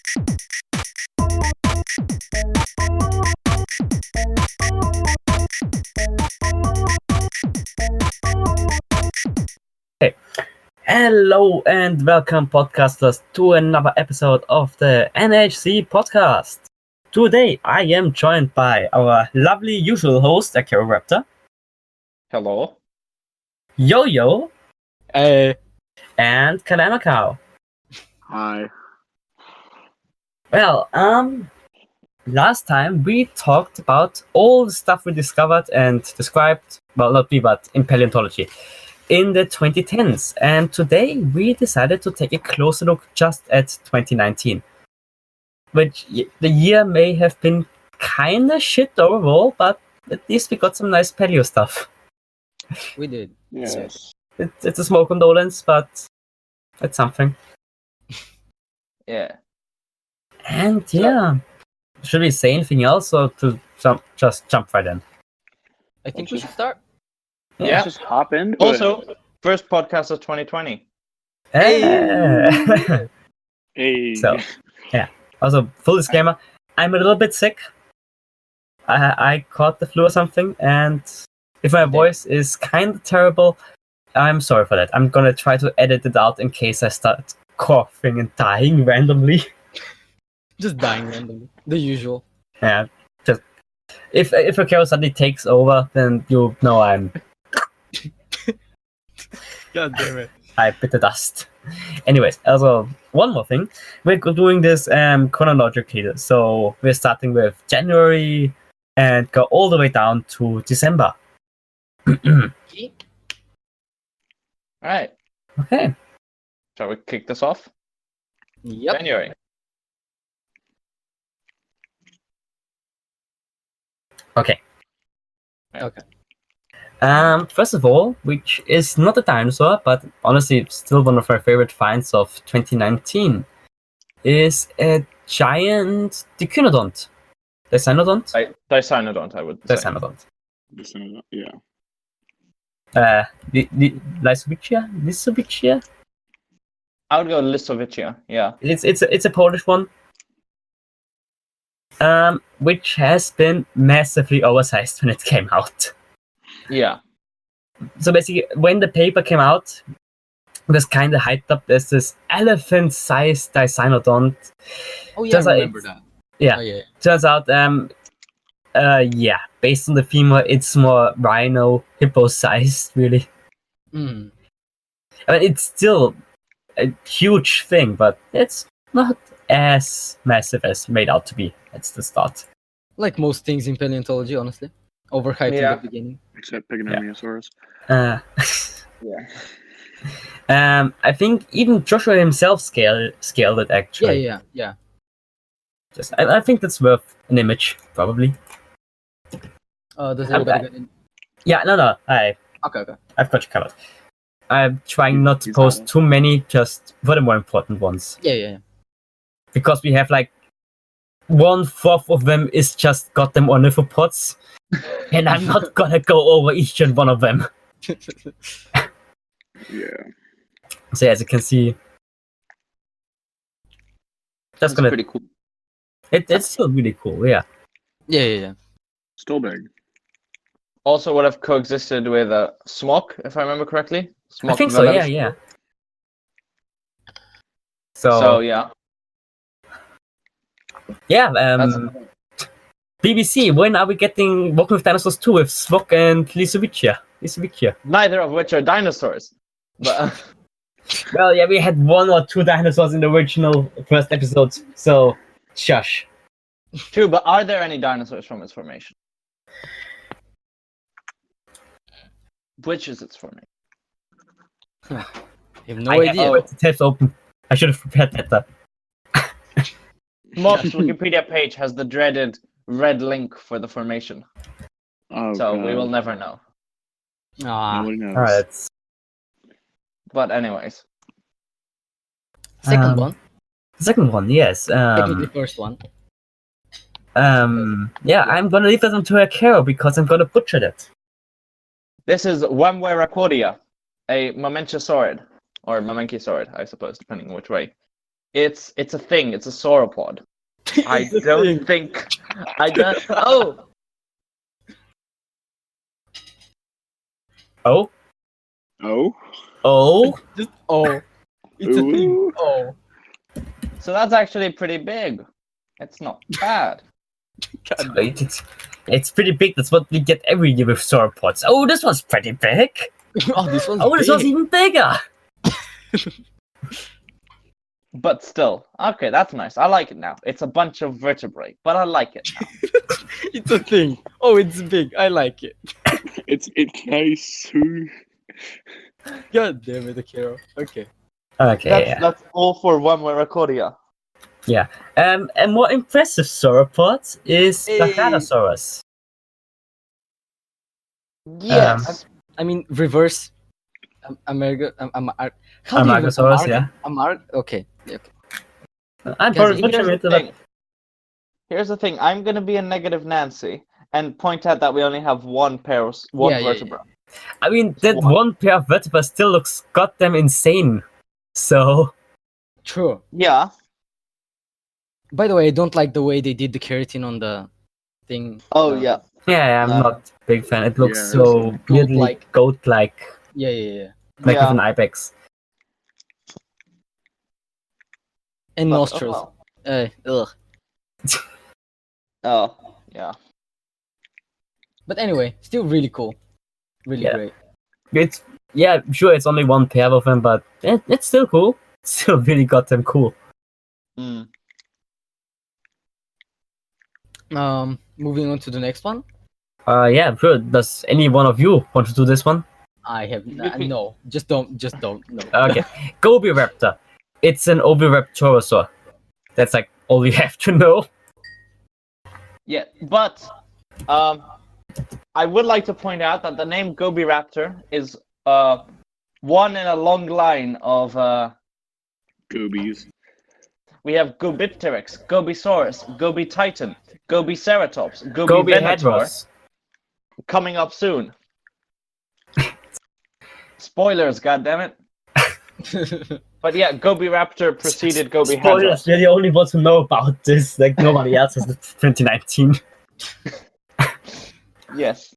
Hey, hello and welcome, podcasters, to another episode of the NHC Podcast. Today, I am joined by our lovely usual host, Akira Raptor. Hello. Yo-Yo. Hey. And Kalamakau. Hi. Well, last time we talked about all the stuff we discovered and described, well, not we, but in paleontology, in the 2010s. And today we decided to take a closer look just at 2019. Which the year may have been kinda shit overall, but at least we got some nice paleo stuff. We did. Yes. It's a small condolence, but it's something. Yeah. And yeah, should we say anything else or to just jump right in? I think we should start. Yeah. Let's just hop in. Also, first podcast of 2020. Hey. Hey. So, yeah. Also, full disclaimer, I'm a little bit sick. I caught the flu or something, and if my voice is kind of terrible, I'm sorry for that. I'm gonna try to edit it out in case I start coughing and dying randomly. Just dying randomly. The usual. Yeah, just if Akira suddenly takes over, then you know I'm God damn it. I bit the dust. Anyways, also one more thing, we're doing this chronologically. So we're starting with January and go all the way down to December. Alright. Okay. Shall we kick this off? Yep. January. Okay. Okay. First of all, which is not a dinosaur, but honestly still one of my favorite finds of 2019, is a giant Dicynodont. Dicynodont? Dicynodont, I would say. Dicynodont. Yeah. Lissowiczia? I would go Lissowiczia, yeah. It's a Polish one. Which has been massively oversized when it came out. Yeah. So basically, when the paper came out, it was kind of hyped up as this elephant-sized Dicynodont. Oh yeah, Turns I out remember it's- that. Yeah. Oh, yeah. Turns out, yeah, based on the femur, it's more rhino, hippo-sized, really. Mm. I mean, it's still a huge thing, but it's not as massive as made out to be. That's the start. Like most things in paleontology, honestly. Overhyped Yeah. in the beginning. Except Pygmalisaurus. Uh, Yeah. I think even Joshua himself scaled it, actually. Yeah. I think that's worth an image, probably. Does everybody get in? Yeah, no. Okay. I've got you covered. I'm trying not to He's post got it. too many, just for the more important ones. Yeah. Because we have like 1/4 of them is just goddamn ornithopods, and I'm not gonna go over each and one of them. Yeah. So as you can see, That's pretty cool. it's still really cool, yeah. Yeah. Still big. Also would have coexisted with Smok, if I remember correctly. I think so, yeah. So yeah. Yeah, That's BBC, when are we getting Walking with Dinosaurs 2 with Smok and Lissowiczia? neither of which are dinosaurs. But Well, yeah, we had 1 or 2 dinosaurs in the original first episode, so shush. true, but are there any dinosaurs from its formation? Which is its formation? I have no I idea. have the tabs open. I should have prepared that. Smok's Wikipedia page has the dreaded red link for the formation. Oh, So God. we will never know. Nobody knows. Alright. But anyways. Second one. Second one, yes. Technically first one. Yeah, I'm gonna leave that one to Akira because I'm gonna butcher it. This is Wemweracodia, a mamenchosaurid, or mamenchisaurid, I suppose, depending on which way. It's a thing. It's a sauropod. I It's a don't thing. think. I don't. Oh, Oh, Oh. oh, Just it's a thing. Ooh. Oh, so that's actually pretty big. It's not bad. God damn. it's pretty big. That's what we get every year with sauropods. Oh, this one's pretty big. Oh, this one's Oh, this one's big. even bigger. But still, okay, that's nice. I like it now. It's a bunch of vertebrae, but I like it now. It's a thing. Oh, it's big. I like it. It's nice. Ooh. God damn it, Akira. Okay. Okay. That's all for one Waracodia. A more impressive sauropod is the Hey. Hadrosaurus. Yes. I mean, reverse. America. How do you even- Amargasaurus, Okay. I'm Guys, probably But butchering it. here's the thing. I'm gonna be a negative Nancy and point out that we only have one Yeah. vertebra. I mean, that Wow. one pair of vertebrae still looks goddamn insane. So, True. Yeah. By the way, I don't like the way they did the keratin on the thing. Oh yeah. yeah, I'm No. not a big fan. It looks Yeah, so it's weirdly goat-like. goat-like, Yeah. like Yeah. with an ibex. And But, nostrils. Ugh. Oh yeah. But anyway, still really cool. Really Yeah. great. It's sure it's only one pair of them, but it's still cool. It's still really goddamn cool. Mm. Moving on to the next one. Yeah, sure. Does any one of you want to do this one? I have can- no. Just don't. No. Okay, Gobi Raptor. It's an Oviraptorosaur. That's like all you have to know. Yeah, but I would like to point out that the name Gobi Raptor is one in a long line of Goobies. we have Gobipteryx, Gobisaurus, Gobi Titan, Gobi Ceratops, Gobi Gobi Venator Hadros. coming up soon. Spoilers, goddammit. But yeah, Gobi Raptor preceded Gobi Hadros. Spoilers, we're the only ones who know about this. Like nobody else has. 2019. Yes.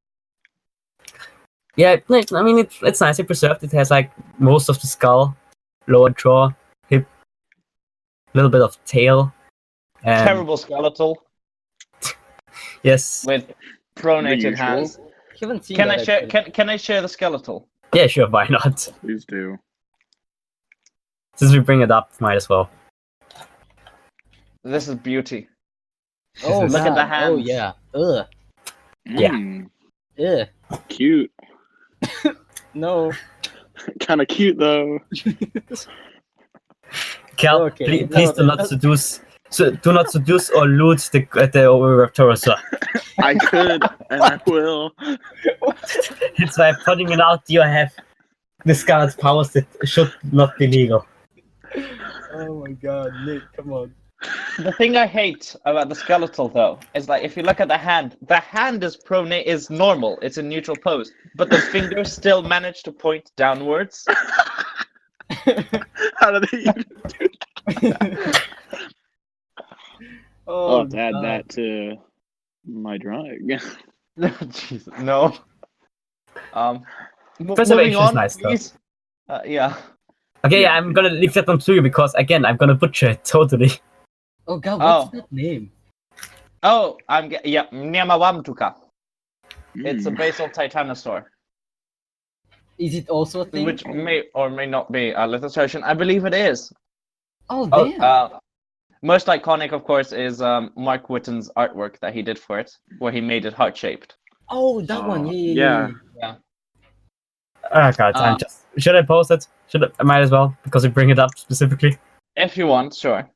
Yeah, like, I mean, it's nicely preserved. It has like most of the skull, lower jaw, hip, a little bit of tail. And Terrible skeletal yes. with pronated usual. hands. Haven't seen Can that I share? actually. Can I share the skeletal? Yeah, sure, why not? Please do. Since we bring it up, might as well. This is beauty. Oh, Look at the man. Oh hands. yeah. Ugh. Yeah. Ugh. Cute. No. Kind of cute though. Cal, Okay, please do not seduce. So do not seduce or loot the Oviraptorosaur. I could and I will. It's by putting it out, you have discarded powers that should not be legal. Oh my god, Nick, come on. The thing I hate about the skeletal, though, is like if you look at the hand is pronate is normal. It's in neutral pose, but the fingers still manage to point downwards. How do they even do that? Oh, I'll have to add God. that to my drawing. Jesus, no. Preservation Moving is on, nice, though. please. Yeah. Okay, yeah, I'm gonna leave that one to you because again, I'm gonna butcher it totally. Oh god, what's Oh. that name? Oh, yeah, Nyamawamtuka. It's a Mm. basal titanosaur, Is it also a thing? which may or may not be a illustration. I believe it is. Oh Oh, damn. Most iconic, of course, is Mark Whitten's artwork that he did for it, where he made it heart-shaped. Oh, that one. Oh, Yeah. Yeah. Oh god, Um, should I post it? I might as well because we bring it up specifically. If you want, sure.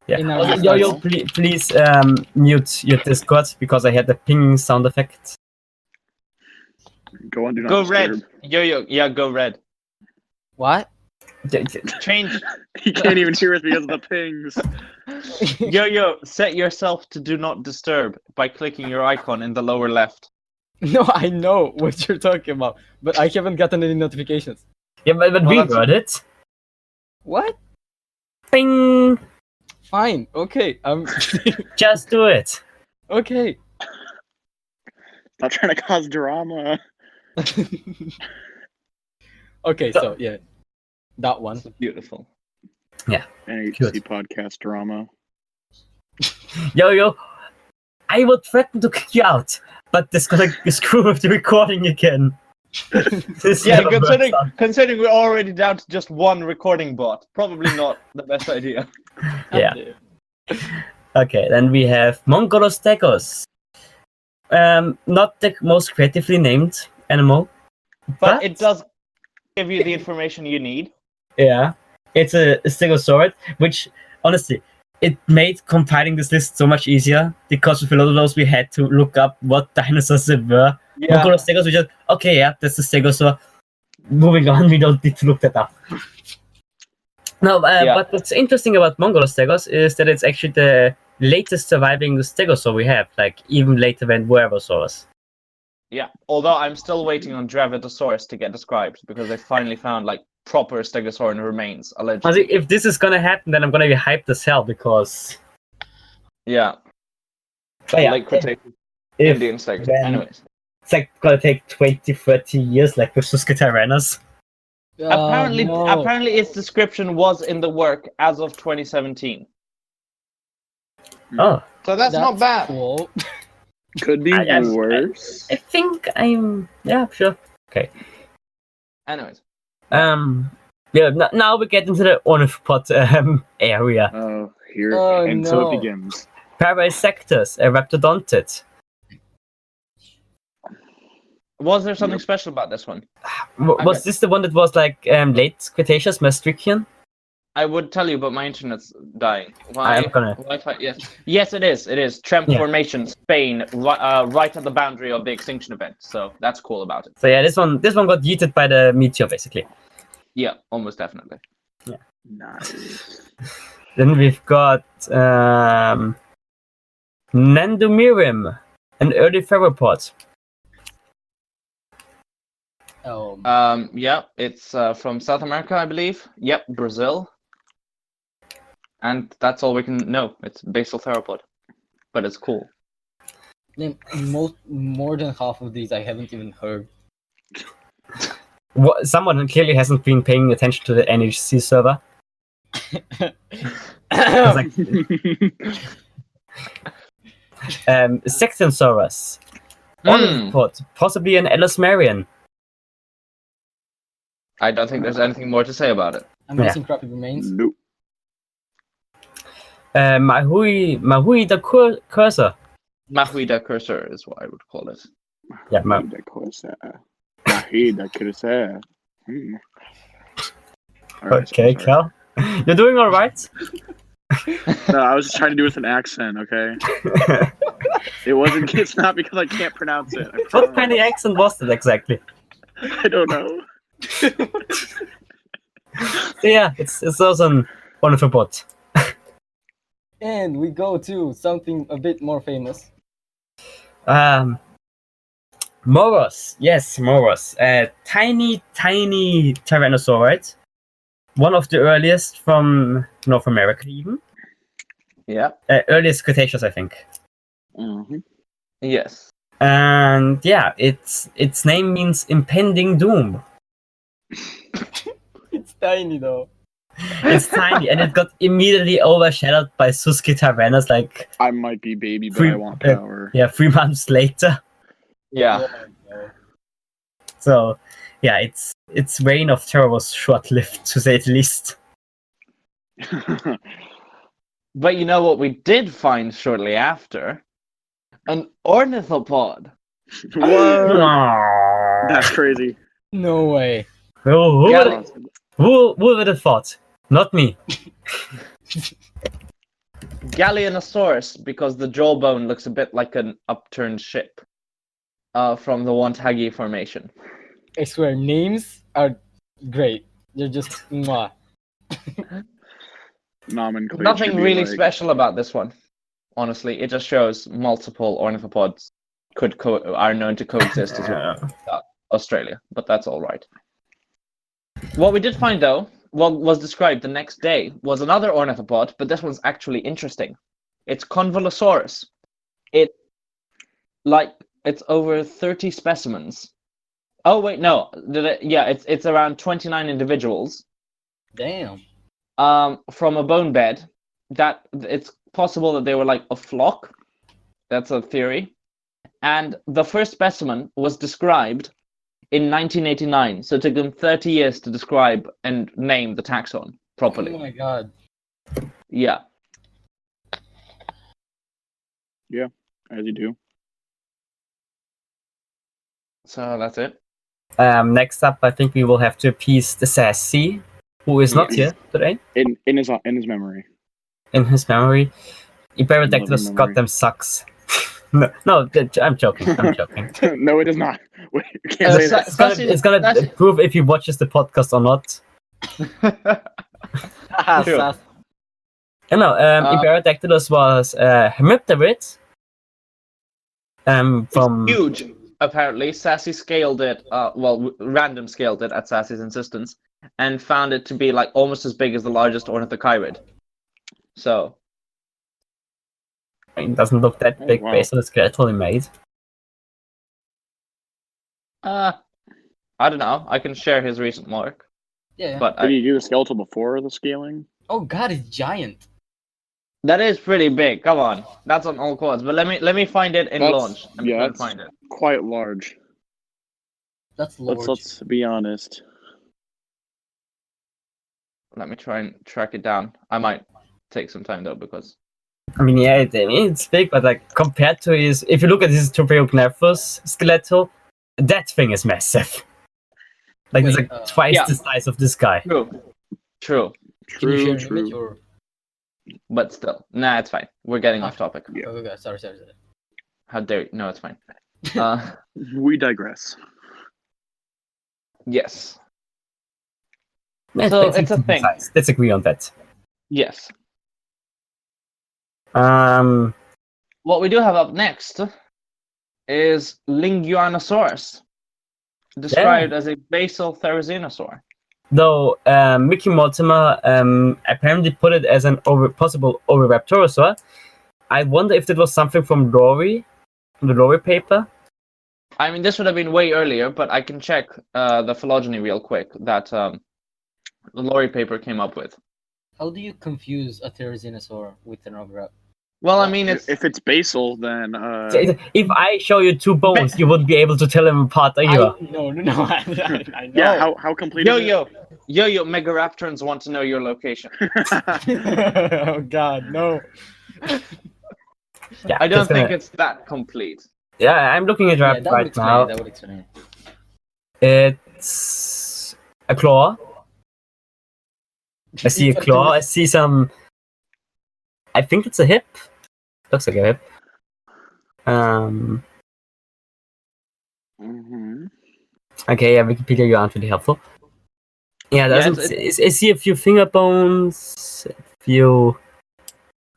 Yeah. In our Also, Discord. Yo, please mute your Discord because I had the ping sound effect. Go on, do not Go disturb. red. Yo, yeah, go red. What? Change. He can't even hear us because of the pings. Yo, set yourself to do not disturb by clicking your icon in the lower left. No, I know what you're talking about, but I haven't gotten any notifications. Yeah, but Well, we that's- heard it. What? Bing! Fine. Okay. Just do it. Okay. Stop trying to cause drama. Okay. So yeah, that one. It's beautiful. NHC Podcast drama. Yo, I would threaten to kick you out, but this gonna screw with the recording again. This Yeah, never works out. considering we're already down to just one recording bot, probably not the best idea. Yeah. Okay, then we have Mongolostegos. Not the most creatively named animal, But it does give you the information you need. yeah, it's a stegosaurid, which honestly, it made compiling this list so much easier because with a lot of those we had to look up what dinosaurs they were. Yeah. Mongolostegos, we just okay, yeah, that's the stegosaur. Moving on, we don't need to look that up. No, but what's interesting about Mongolostegos is that it's actually the latest surviving stegosaur we have, like even later than Whereversaurus. Yeah. Although I'm still waiting on Dravitosaurus to get described because they finally found like proper Stegosaurin remains, allegedly. If this is gonna happen, then I'm gonna be hyped as hell because Yeah. but yeah, Late Cretaceous if Indian Stegosaur. then- Anyways. it's like gonna take 20-30 years, like with Susquetyranus. Apparently its description was in the work as of 2017. Oh, So that's not bad. Cool. Could be worse. I think I'm sure. Anyways. Yeah. Now we get into the ornithopod area. Oh, here Oh, and so no. it begins. Parasectus, a raptodontid. Was there something special about this one? Was Okay. this the one that was like late Cretaceous, Maastrichtian? I would tell you, but my internet's dying. I'm gonna. Wi-Fi, yes. Yes, it is. It is. Tremp Yeah. Formation, Spain, right at the boundary of the extinction event. So that's cool about it. So yeah, this one got yeeted by the meteor basically. Yeah, almost definitely. Nice. Then we've got Nandomirium, an early theropod. Yeah, it's from South America, I believe. Yep, Brazil. And that's all we can know. It's basal theropod, but it's cool. Then more than half of these I haven't even heard. Someone clearly hasn't been paying attention to the NHC server. Sextonsaurus, ornithopod, possibly an Ellesmerian. I don't think there's anything more to say about it. I'm guessing crappy remains. Nope. Mahui the cursor. Mahuida cursor is what I would call it. Yeah, Mahida Kursa. Alright, Okay, sorry. Cal, you're doing all right. No, I was just trying to do it with an accent, okay? It's not because I can't pronounce it. I What promise. kind of accent was that exactly? I don't know. Yeah, it's also an ornithopod. And we go to something a bit more famous. Moros, yes, Moros. Tiny tyrannosaurid. One of the earliest from North America, even. Yeah. Earliest Cretaceous, I think. Mm-hmm. Yes. And yeah, its name means impending doom. It's tiny though. It's tiny, and it got immediately overshadowed by Susquetyranus, like I might be baby, but I want power. 3 months later. Yeah. So, yeah, its reign of terror was short-lived, to say the least. But you know what we did find shortly after? An ornithopod. Whoa, that's crazy. No way. Who Yeah. would have thought? Not me. Gallionosaurus, because the jawbone looks a bit like an upturned ship from the Wonthaggi Formation. I swear, names are great. They're just mwah. Nomenclature. Nothing really like, special about this one. Honestly, it just shows multiple ornithopods are known to coexist as well. Australia, but that's all right. What we did find, though, what was described the next day was another ornithopod, but this one's actually interesting. It's Convolusaurus. It's over 30 specimens. Oh wait, no. It's around 29 individuals. Damn. From a bone bed. That it's possible that they were like a flock. That's a theory. And the first specimen was described in 1989. So it took them 30 years to describe and name the taxon properly. Oh my god. Yeah. Yeah, as you do. So that's it. Next up, I think we will have to appease the Sassy, who is not here today. In his memory. In his memory, Iberodactylus memory. goddamn sucks. no, I'm joking. I'm joking. No, it is not. Wait, you can't say that. It's gonna prove if he watches the podcast or not. True. Sass. Iberodactylus was a hemipterid. From Huge, apparently. Sassy scaled it, random scaled it at Sassy's insistence, and found it to be like almost as big as the largest ornithochirid. So, it doesn't look that big wow. based on the skeletal he made. I don't know. I can share his recent work, Yeah. but Did you do the skeletal before the scaling? Oh god, it's giant. that is pretty big. Come on, that's on all quads. But let me find it in launch. Let me that's find it. quite large. That's large. Let's be honest. Let me try and track it down. I might take some time though because I mean, yeah, it's big, but like compared to his, if you look at his Tropeognathus skeletal, that thing is massive. Like it's Wait, like twice yeah. the size of this guy. true. Can you share True, an image true. or? But still, nah, it's fine. We're getting off topic. Yeah. Oh, okay, sorry. How dare you? No, it's fine. We digress. Yes. Yeah, So that's it's a thing. size. Let's agree on that. Yes. Um, What we do have up next is Linguanosaurus, described as a basal therizinosaur. though Mickey Mortimer apparently put it as an possible oviraptorosaur. I wonder if that was something from Lowry, the Lowry paper. I mean, this would have been way earlier, but I can check the phylogeny real quick that the Lowry paper came up with. How do you confuse a therizinosaur with an oviraptor? Well, I mean, it's If it's basal, then If I show you two bones, you wouldn't be able to tell them apart either. No. I know. yeah. How complete? is it? yo, Megaraptorans want to know your location. Oh god, no. Yeah, I don't just think gonna- it's that complete. Yeah, I'm looking at Yeah, it that would right explain now. it. That would explain it. It's a claw. I see a claw. I see some. I think it's a hip. Looks like a hip. Mhm. Okay, yeah, Wikipedia, you aren't really helpful. Yeah, I see a few finger bones, a few.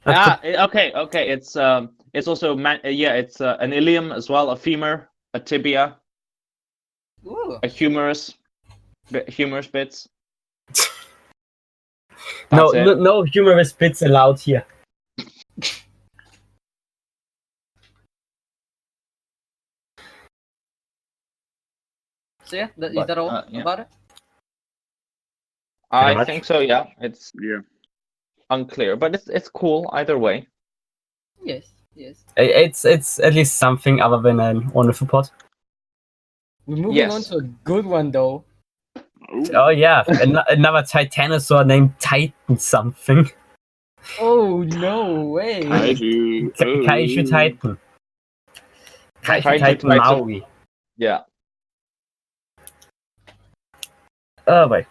Okay. It's also it's an ilium as well, a femur, a tibia, Ooh. a humerus bits. No, That's it. no humorous bits allowed here. So yeah, is But, that all yeah. about it? I much. think so. Yeah, it's Yeah. unclear, but it's cool either way. Yes. It's at least something other than an ornithopod. We're moving Yes. on to a good one though. Ooh. Oh yeah, another titanosaur named Titan something. Oh no way! Kaiju. Kaiju Titan. Kaiju Kaiju Titan Titan. Maui. Yeah. Oh wait,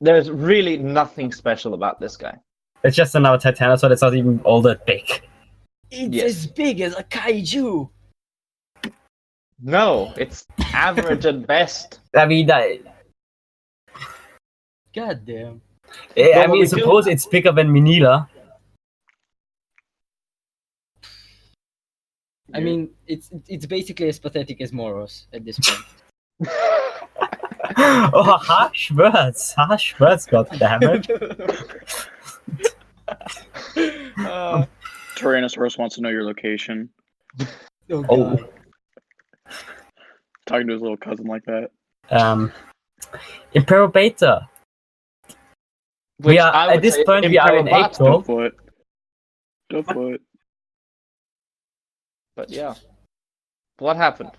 There's really nothing special about this guy. it's just another titanosaur that's not even all that big. It's Yes. as big as a kaiju. No, it's average at best. I mean, God damn. I what mean, we suppose it's bigger than Minila. I mean, it's basically as pathetic as Moros at this point. Oh, harsh words, God damn it. Tyrannosaurus wants to know your location. Oh, Oh. God. Talking to his little cousin like that. Imperial Beta. Which We are I would at this say point. We are in Imperial Bata. April. The foot. But yeah. What happened?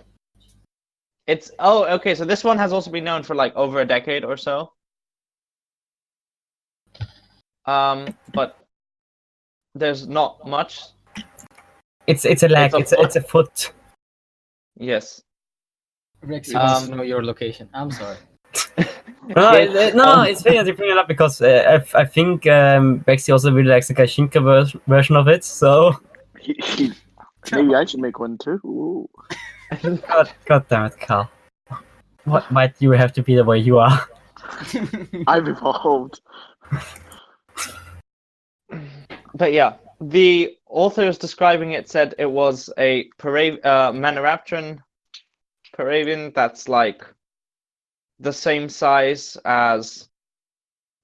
Okay, so this one has also been known for like over a decade or so. But there's not much. It's a leg. It's a It's a foot. Yes. Rex wants to know your location. I'm sorry. No, it's funny that you bring it up because I think Bexy also really likes the Gaishinka version of it. So Maybe I should make one too. Ooh. God damn it, Carl. What might you have to be the way you are? I've evolved. But yeah, the authors describing it said it was a Maniraptoran Paravian that's like the same size as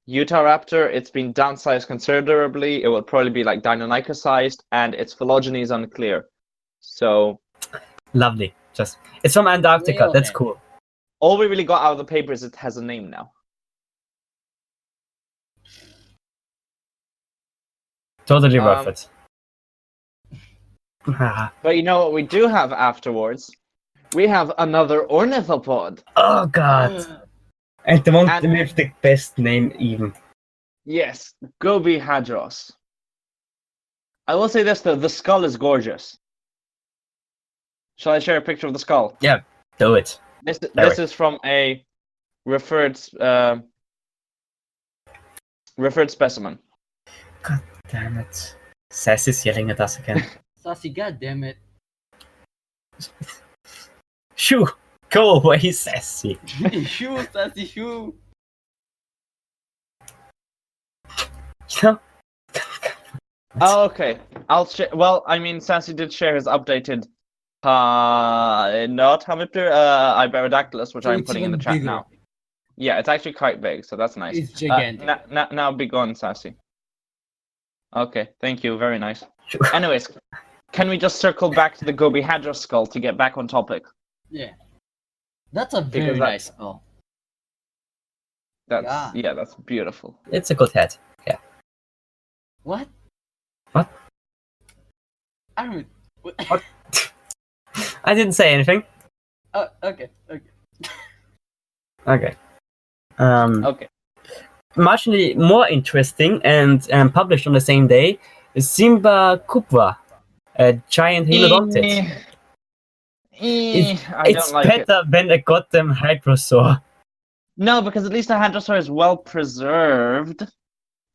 Utahraptor. It's been downsized considerably. It would probably be like Deinonychus sized, and its phylogeny is unclear. So Lovely. It's from Antarctica. Real That's name. cool. all we really got out of the paper is it has a name now. Totally worth it. But you know what we do have afterwards? We have another ornithopod. Oh god. And the one And- with the best name even. Yes, Gobi Hadros. I will say this though, the skull is gorgeous. Shall I share a picture of the skull? Do it. This is from a referred specimen. God damn it. Sass is yelling at us again. Sassy, goddammit. Shoo! Go away, Sassy. Shoo, Sassy, shoo. You know? Oh, okay. I'll share. Well, I mean, Sassy did share his updated, not Hamipter, Iberodactylus, which So I'm it's putting in the even chat bigger. now. Yeah, it's actually quite big, so that's nice. It's gigantic. Now be gone, Sassy. Okay, thank you. Very nice. Anyways, can we just circle back to the Gobi Hadros skull to get back on topic? Yeah. That's a very Because that- nice skull. That's beautiful. It's a good head. Yeah. What? What? I don't. What? I didn't say anything. Oh, okay. Okay. Okay. Marginally more interesting and published on the same day is Simba Kupwa, a giant halodontid. I It's don't like it. better than a goddamn hadrosaur. No, because at least the hadrosaur is well preserved,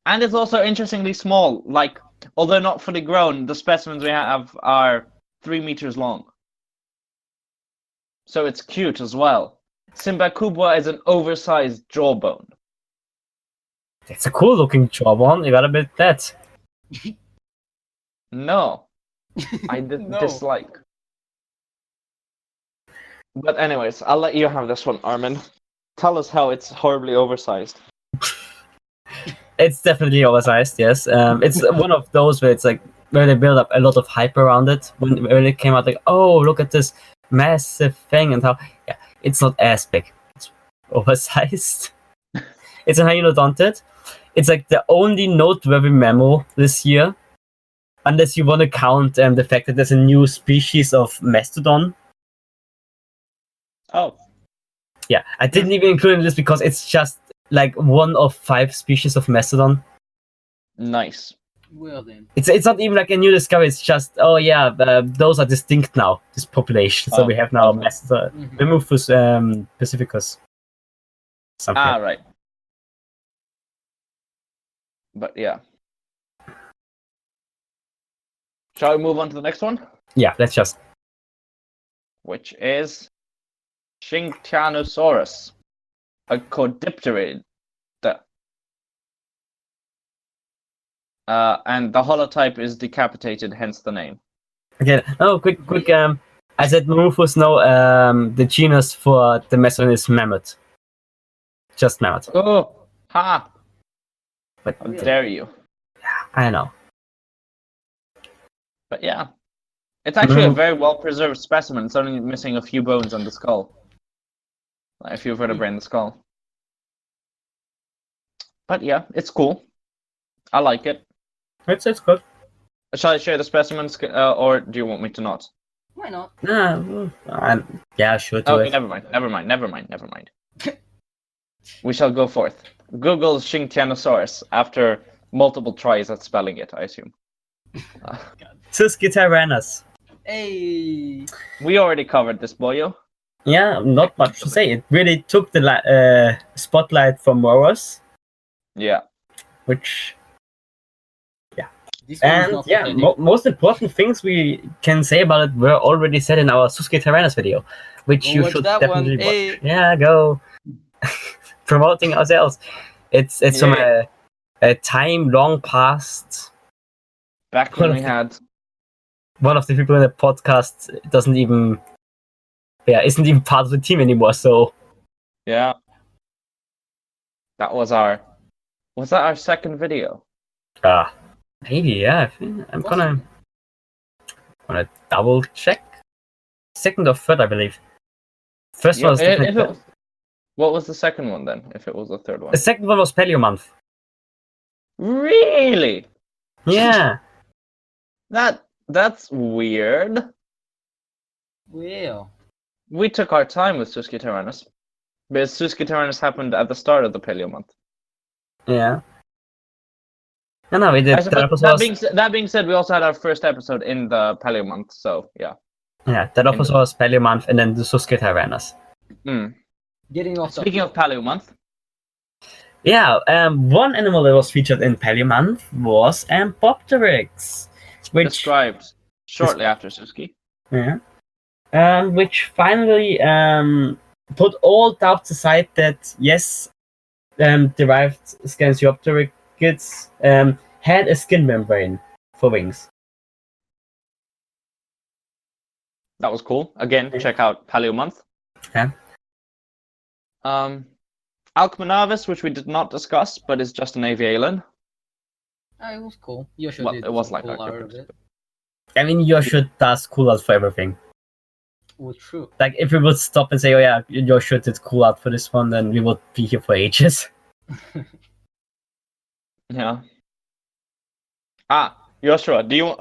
and it's also interestingly small. Like, although not fully grown, the specimens we have are 3 meters long. So it's cute as well. Simba Kubwa is an oversized jawbone. It's a cool looking jawbone, you gotta admit that. No, I No. dislike. But anyways, I'll let you have this one, Armin. Tell us how it's horribly oversized. It's definitely oversized, yes. It's one of those where it's like where they build up a lot of hype around it. When it came out, like, oh, look at this massive thing, and how it's not as big. It's oversized. It's a hyodontid. It's like the only noteworthy mammal this year, unless you want to count the fact that there's a new species of mastodon. Oh, Yeah, I didn't even include it in this because it's just like one of 5 species of mastodon. nice. Well then. It's not even like a new discovery. It's just those are distinct now. This population. So Oh, we have now okay. mastodon, Mhm. Mimufus pacificus. Something. Ah, right. But yeah. Shall we move on to the next one? Yeah, let's just. Which is Shinktanosaurus, a caudipterid. And the holotype is decapitated, hence the name. Okay. Oh, quick. I said Mimufus. No, the genus for the mastodon is mammoth. just mammoth. Oh, ha! But How dare you? I know. But yeah, it's actually a very well preserved specimen. It's only missing a few bones on the skull, like a few vertebrae in the skull. But yeah, it's cool. I like it. It's good. Shall I share the specimens, or do you want me to not? Why not? Yeah, sure. Do Okay, it. never mind. We shall go forth. Google Shintyanosaurus after multiple tries at spelling it, I assume. Susquehannas. Hey. We already covered this, boyo. Yeah, not much to say. It really took the spotlight from Morris, Yeah. which This one's and not yeah, pathetic. most important things we can say about it were already said in our Susquehannas video, which Go you watch should that one. definitely Hey. watch. Yeah, go promoting ourselves. It's from a time long past. Back when we had. One of the people in the podcast isn't even part of the team anymore. So Yeah. That was our. Was that our second video? maybe yeah. I'm gonna double check. Second or third, I believe. First one was definitely. What was the second one then? If it was the third one. The second one was Paleo Month. Really? Yeah. That's weird. Well. We took our time with Susquehannas. Because Susquehannas happened at the start of the Paleo month. Yeah. No, we did. That being said, we also had our first episode in the Paleo month, so yeah. Yeah, that also was Paleo Month and then the Susquehannas. Getting off. Speaking of Paleo month. Yeah, one animal that was featured in Paleo Month was Bopteryx, which described shortly after Suski. Yeah. Which finally put all doubts aside that yes, derived Scansiopteryx had a skin membrane for wings. That was cool. Again, check out Paleo month. Yeah. Alcmanavis, which we did not discuss, but is just an avialin. It was cool. Yoshi Well, did it was some like cool our art of cryptos. it. I mean, Yoshi does cool art for everything. Well, true. Like, if we would stop and say, oh yeah, Yoshi did cool art for this one, then we would be here for ages. Yeah. Joshua, do you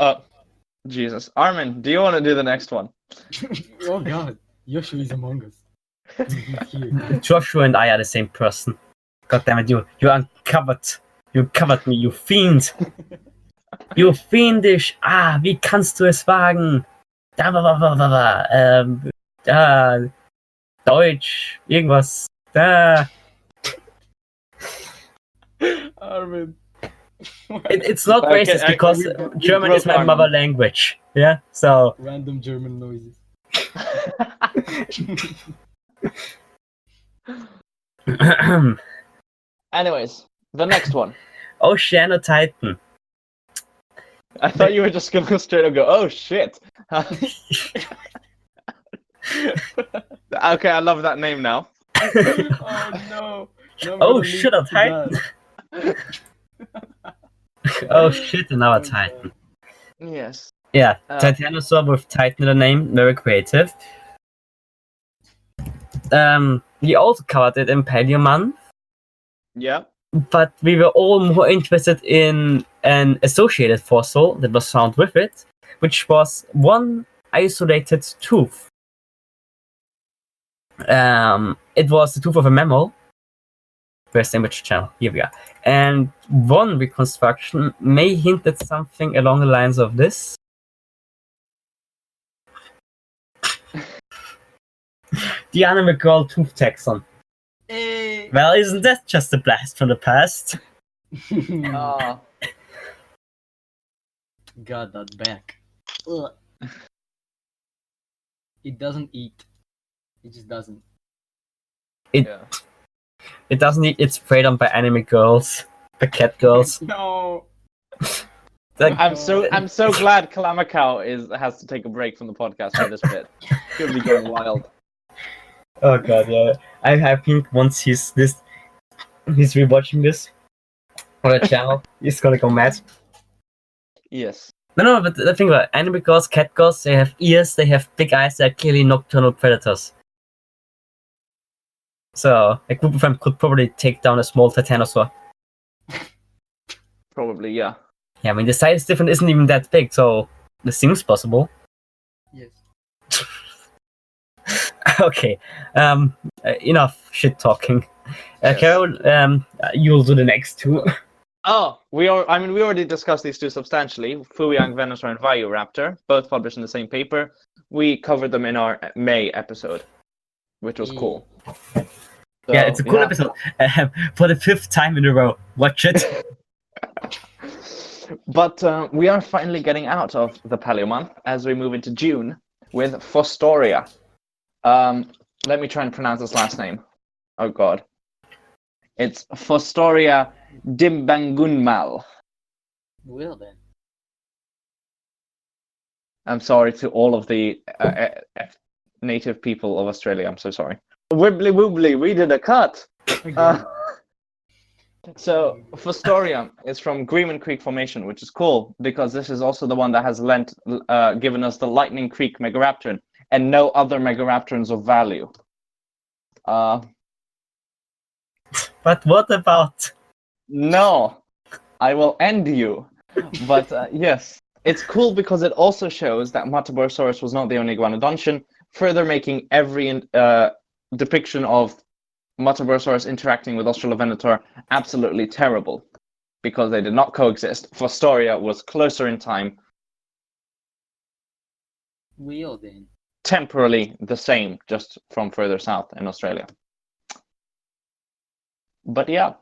Jesus. Armin, do you want to do the next one? Oh god. Yoshi is among us. He's here. Joshua and I are the same person. God damn it, you uncovered. You covered me, you fiend. You fiendish. Wie kannst du es wagen? Deutsch, irgendwas. Armin. It's not Okay, racist because German is my mother language. Yeah, so. Random German noises. Anyways, the next one. Oceanotitan. I thought you were just gonna go straight and go, oh shit. Okay, I love that name now. Oh no. Oh shit, a Titan. Oh shit, another Titan. Yes. Yeah, Titanosaur with Titan in the name, very creative. We also covered it in Paleo Month, Yeah. but we were all more interested in an associated fossil that was found with it, which was one isolated tooth. It was the tooth of a mammal. Where's the image channel? Here we are. And one reconstruction may hint at something along the lines of this. The animal girl tooth taxon. Hey. Well, isn't that just a blast from the past? Oh. God, that back. Ugh. It doesn't eat. It just doesn't. It doesn't eat. It's preyed on by anime girls, by cat girls. No. Like, I'm so glad Kalamakaw has to take a break from the podcast for this bit. He'll be going wild. oh god, yeah. I think once he's rewatching this on the channel, he's gonna go mad. Yes. No, but the thing about anime girls, cat girls, they have ears, they have big eyes, they're clearly nocturnal predators. So a group of them could probably take down a small titanosaur. Probably, yeah. Yeah, I mean the size difference isn't even that big, so this seems possible. Yes. Okay, enough shit talking. Yes. Carol, you'll do the next two. Oh, we already discussed these two substantially. Fuyang, Venusaur, and Raptor, both published in the same paper. We covered them in our May episode, which was cool. So, Yeah, it's a cool episode. For the 5th time in a row. Watch it. But we are finally getting out of the Paleo month as we move into June with Fostoria. Let me try and pronounce this last name. Oh god. It's Fostoria Dimbangunmal. Well then. I'm sorry to all of the native people of Australia. I'm so sorry. Wibbly wobbly, we did a cut. So Fostoria is from Greenman Creek Formation, which is cool because this is also the one that has given us the Lightning Creek Megaraptoran and no other Megaraptorans of value. But what about? No, I will end you. But yes, it's cool because it also shows that Matabosaurus was not the only iguanodontian, further making every depiction of Matabosaurus interacting with Australovenator absolutely terrible because they did not coexist. Fostoria was closer in time, Well then. temporally the same, just from further south in Australia. But yeah.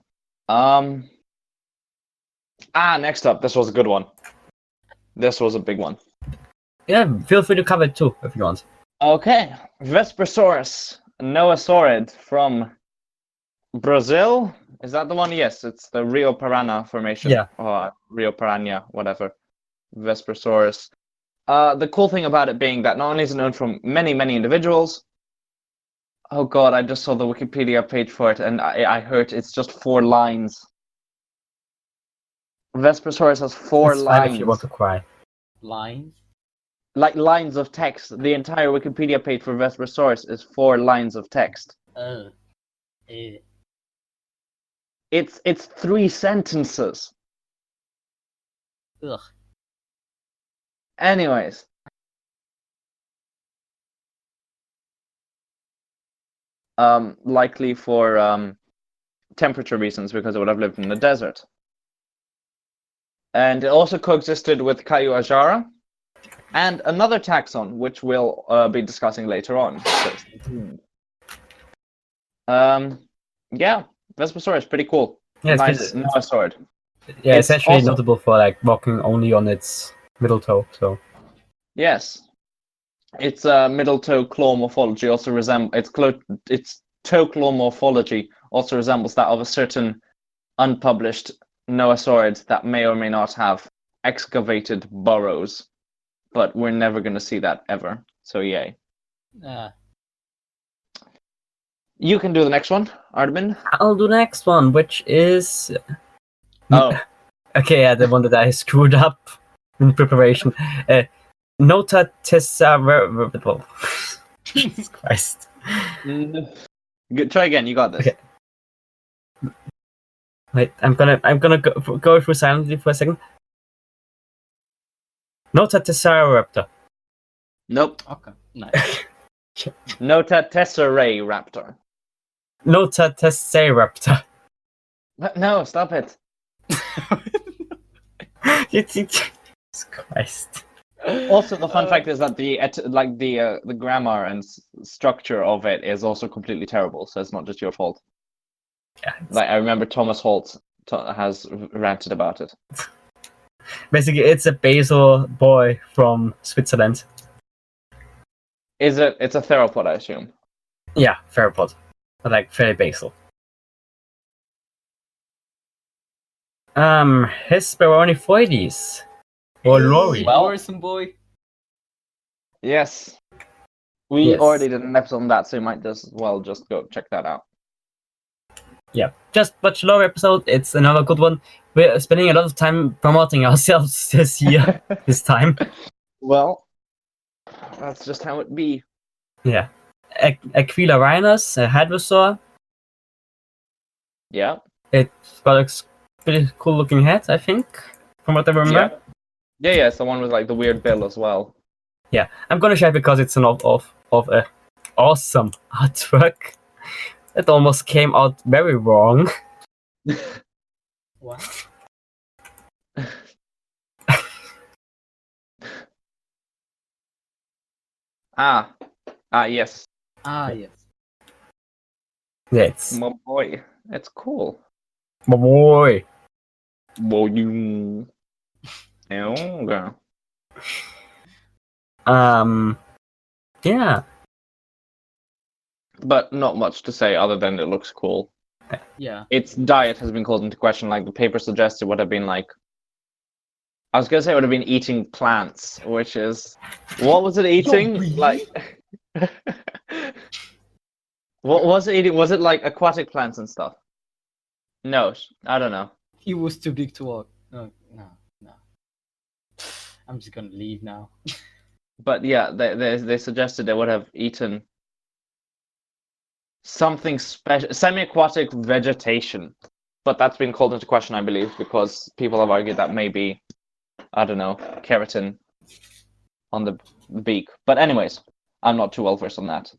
Next up, this was a good one. This was a big one. Yeah, feel free to cover it too if you want. Okay, Vesperosaurus Noasaurid from Brazil. Is that the one? Yes, it's the Rio Parana formation. Yeah. Or Rio Parana, whatever. Vesperosaurus. The cool thing about it being that not only is it known from many, many individuals. Oh god, I just saw the Wikipedia page for it and I heard it's just 4 lines. Vesperosaurus has 4 It's fine lines. if you want to cry. Lines? Like lines of text. The entire Wikipedia page for Vesperosaurus is 4 lines of text. It's 3 sentences. Ugh. Anyways. Likely for temperature reasons because it would have lived in the desert. And it also coexisted with Caillou ajara and another taxon, which we'll be discussing later on. So stay tuned. Yeah, Vesperosaurus is pretty cool. Yeah, Nice Noasaurid. Yeah, It's it's actually also- notable for like walking only on its middle toe. So Yes. Its middle toe claw morphology also its toe claw morphology also resembles that of a certain unpublished Noasaurid that may or may not have excavated burrows, but we're never going to see that ever. So yay. You can do the next one, Artemin. I'll do the next one, which is Oh, okay. Yeah, the one that I screwed up in preparation. Nota Tessera. Jesus Christ. Good. Try again. You got this. Okay. Wait, I'm gonna go through silently for a second. Nota Tesseraptor. Nope. Okay. Nice. Nota Tesserae Raptor. Nota Tesseraptor. No, stop it. Jesus Christ. Also, the fun fact is that the grammar and structure of it is also completely terrible. So it's not just your fault. Yeah, Like I remember Thomas Holt has ranted about it. basically, it's a basal boy from Switzerland. Is it? It's a theropod, I assume. Yeah, theropod, but like very basal. Hesperornithoides or Lori. Well- Worrisome boy. Yes. We Yes. already did an episode on that, so you might just go check that out. yeah, just watch lower episode. It's another good one. We're spending a lot of time promoting ourselves this year, this time. Well, that's just how it be. Yeah. Aquila Rhinos, a hadrosaur. Yeah. It's got a pretty cool looking head, I think, from what I remember. Yeah. It's the one with like the weird bill as well. Yeah, I'm gonna share because it's an of a awesome artwork. It almost came out very wrong. What? Yes. Yes. Yeah, it's My boy. It's cool. my boy. Boy. Yeah. Yeah. But not much to say other than it looks cool. Yeah. Its diet has been called into question. Like the paper suggested would have been like, I was gonna say it would have been eating plants, which is, what was it eating? really? Like, what was it eating? Was it like aquatic plants and stuff? No, I don't know. He was too big to walk. No. I'm just gonna leave now. But yeah, they suggested they would have eaten something special, semi-aquatic vegetation. But that's been called into question, I believe, because people have argued that maybe, I don't know, keratin on the beak. But anyways, I'm not too well versed on that.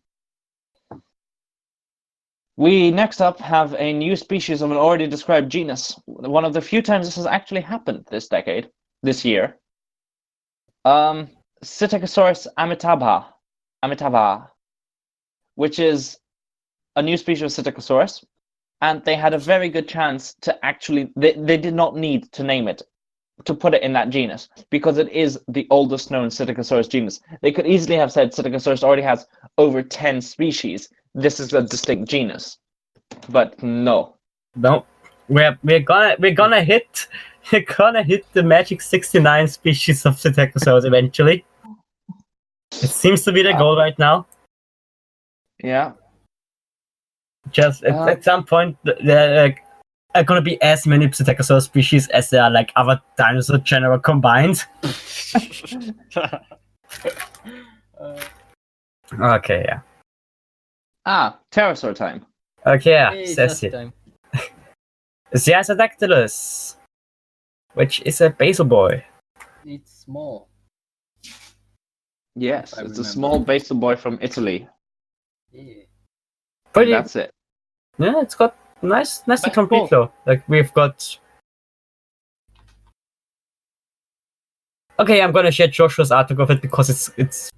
We next up have a new species of an already described genus. One of the few times this has actually happened this year. Psittacosaurus amitabha, which is a new species of Psittacosaurus, and they had a very good chance to actually, they did not need to name it, to put it in that genus, because it is the oldest known Psittacosaurus genus. They could easily have said Psittacosaurus already has over 10 species. This is a distinct genus. But no. No. We're gonna hit the magic 69 species of Psittacosaurus eventually. It seems to be the goal right now. Yeah. Just at some point, there are gonna be as many Psittacosaurus species as there are like other dinosaur genera combined. Okay, yeah. Pterosaur time. Okay, yeah. Hey, Says just it. time. Ziazadactylus, which is a basal boy. It's small. Yes, I it's a remember. small basal boy from Italy. Yeah. Pretty. That's it. Yeah, it's got nicely That's complete cool. though. Like we've got. Okay, I'm gonna share Joshua's article of it because it's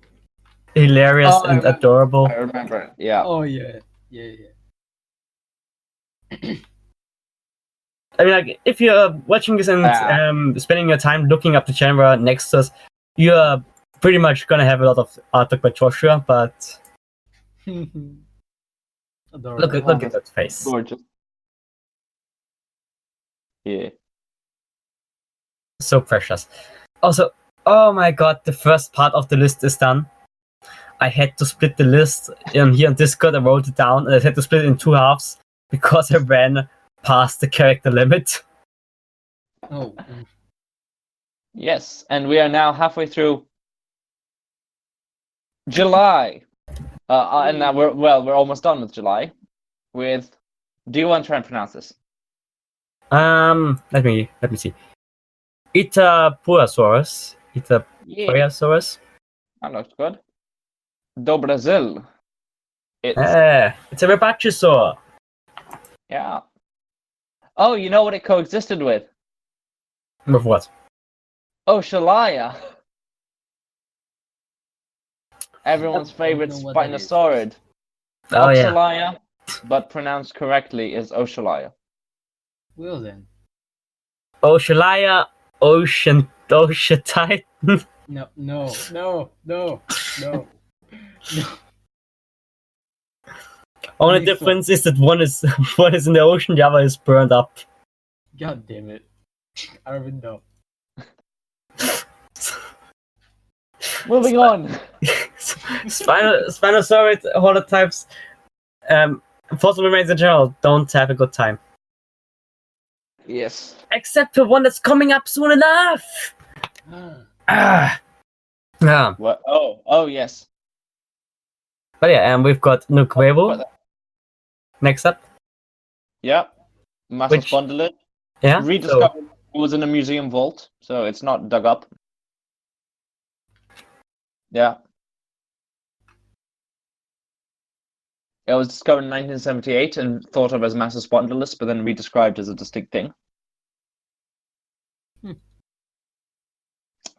hilarious Oh, I and remember. adorable. I remember it. Yeah. Oh yeah. I mean, like if you're watching this and spending your time looking up the genre next to us, you're pretty much gonna have a lot of artwork by Joshua. But Adorable. look at that face. Gorgeous. Yeah. So precious. Also, oh my god, the first part of the list is done. I had to split the list here on Discord. I wrote it down and I had to split it in 2 halves because I ran past the character limit. Oh. Yes, and we are now halfway through July. And now we're almost done with July. Do you want to try and pronounce this? Let me see. Itapuasaurus. Yeah, Itapuasaurus. that looks good. Do Brasil. It's It's a Rebachosaur. yeah. Oh, you know what it coexisted with? With what? Oshalaya. Everyone's favorite know what that is. spinosaurid. Oh yeah. Oshalaya, but pronounced correctly is Oshalaya. Well then. Oshalaya, Ocean Titan. No. Only Next one. difference is that one is in the ocean, the other is burned up. God damn it. Arvin, no. Moving on. Spinosaurid holotypes. fossil remains in general don't have a good time. Yes. Except the one that's coming up soon enough! Ah. Yeah. What? Oh, yes. But yeah, and we've got Nuquevo next up. Yeah. Massive spondylid. Yeah. Rediscovered. It was in a museum vault, so it's not dug up. Yeah. It was discovered in 1978 and thought of as massive spondylus, but then redescribed as a distinct thing.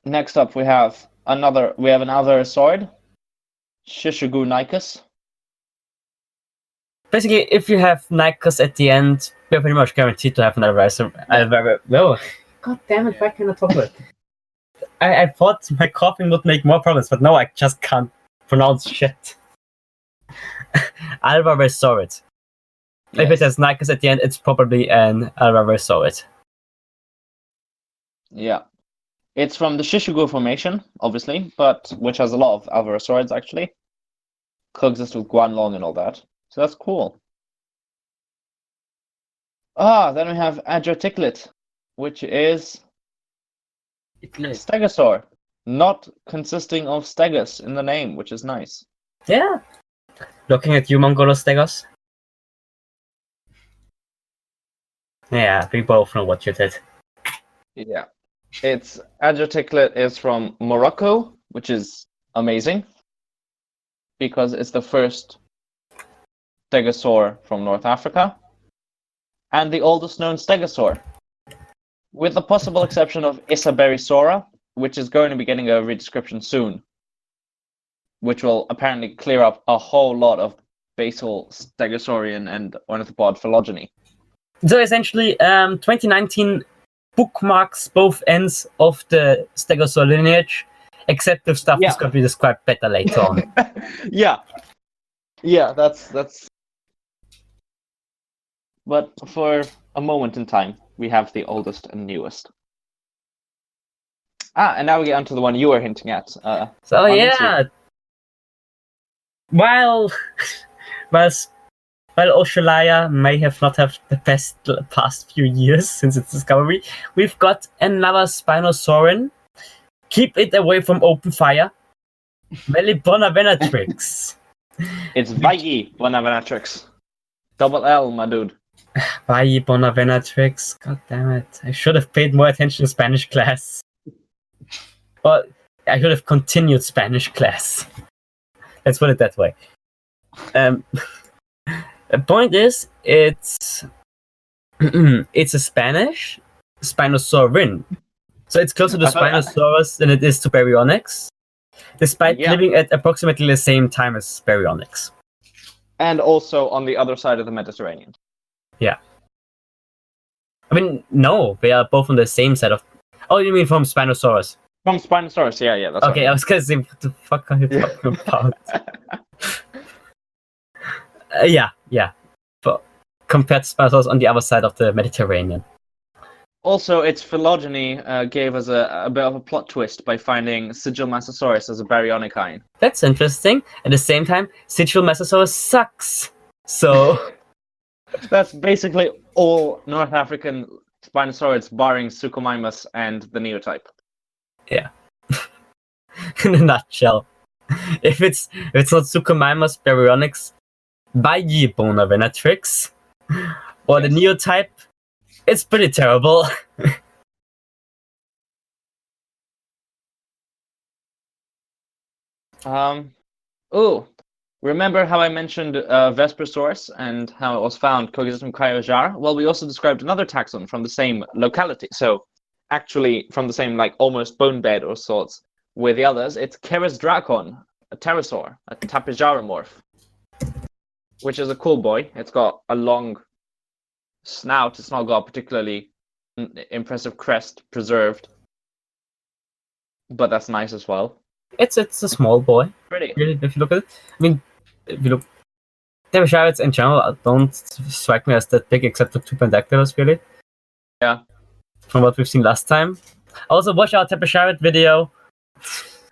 Next up, we have another sword, Shishigu-Nicus. Basically, if you have Nicus at the end, you're pretty much guaranteed to have an No. God damn it, why can't I talk about it? I thought my coughing would make more problems, but no, I just can't pronounce shit. Alvarezaurid. If it has Nicus at the end, it's probably an Alvarezaurid. Yeah. It's from the Shishigu Formation, obviously, but which has a lot of Alvarezaurid's actually. Coexist with Guanlong and all that. So that's cool. Then we have Adroticlet, which is Stegosaur, not consisting of Stegos in the name, which is nice. Yeah. Looking at you, Mongolostegos. Yeah, we both know what you did. Yeah. Adroticlet is from Morocco, which is amazing. Because it's the first Stegosaur from North Africa. And the oldest known Stegosaur. With the possible exception of Isaberisora, which is going to be getting a redescription soon. Which will apparently clear up a whole lot of basal Stegosaurian and ornithopod phylogeny. So essentially, 2019 bookmarks both ends of the Stegosaur lineage, except if stuff is going to be described better later on. Yeah, that's. But for a moment in time, we have the oldest and newest. And now we get onto the one you were hinting at. While Oshalaya may have not had the best past few years since its discovery, we've got another Spinosaurin. Keep it away from open fire. Melibonavenatrix. It's Vaigi Bonavenatrix. Double L, my dude. Vaigi Bonavenatrix. God damn it. I should have paid more attention to Spanish class. Or I should have continued Spanish class. Let's put it that way. The point is, it's a Spanish Spinosaurin. So it's closer to Spinosaurus than it is to Baryonyx, despite living at approximately the same time as Baryonyx. And also on the other side of the Mediterranean. Yeah. I mean, no, they are both on the same side of... Oh, you mean from Spinosaurus? From Spinosaurus, yeah, that's okay, I was gonna say, what the fuck are you talking about? Yeah. But compared to Spinosaurus on the other side of the Mediterranean. Also, its phylogeny gave us a bit of a plot twist by finding Sigilmassasaurus as a baryonychine. That's interesting. At the same time, Sigilmassasaurus sucks. So... That's basically all North African Spinosaurids barring Suchomimus and the Neotype. Yeah. In a nutshell. If it's not Suchomimus, Baryonyx, Vaigi Bonavenatrix, or the Neotype, it's pretty terrible. Remember how I mentioned Vesperosaurus and how it was found coexisting with Cryojar? Well, we also described another taxon from the same locality. So, actually, from the same, almost bone bed or sorts with the others, it's Keras Dracon, a pterosaur, a Tapijaromorph, which is a cool boy. It's got a long snout. It's not got a particularly impressive crest preserved, but that's nice as well. It's a small boy. Pretty. Really, if you look at it. I mean, if you look... Tapijarets in general don't strike me as that big, except for two Pendactylus, really. Yeah. From what we've seen last time. Also, watch our Tapijaret video.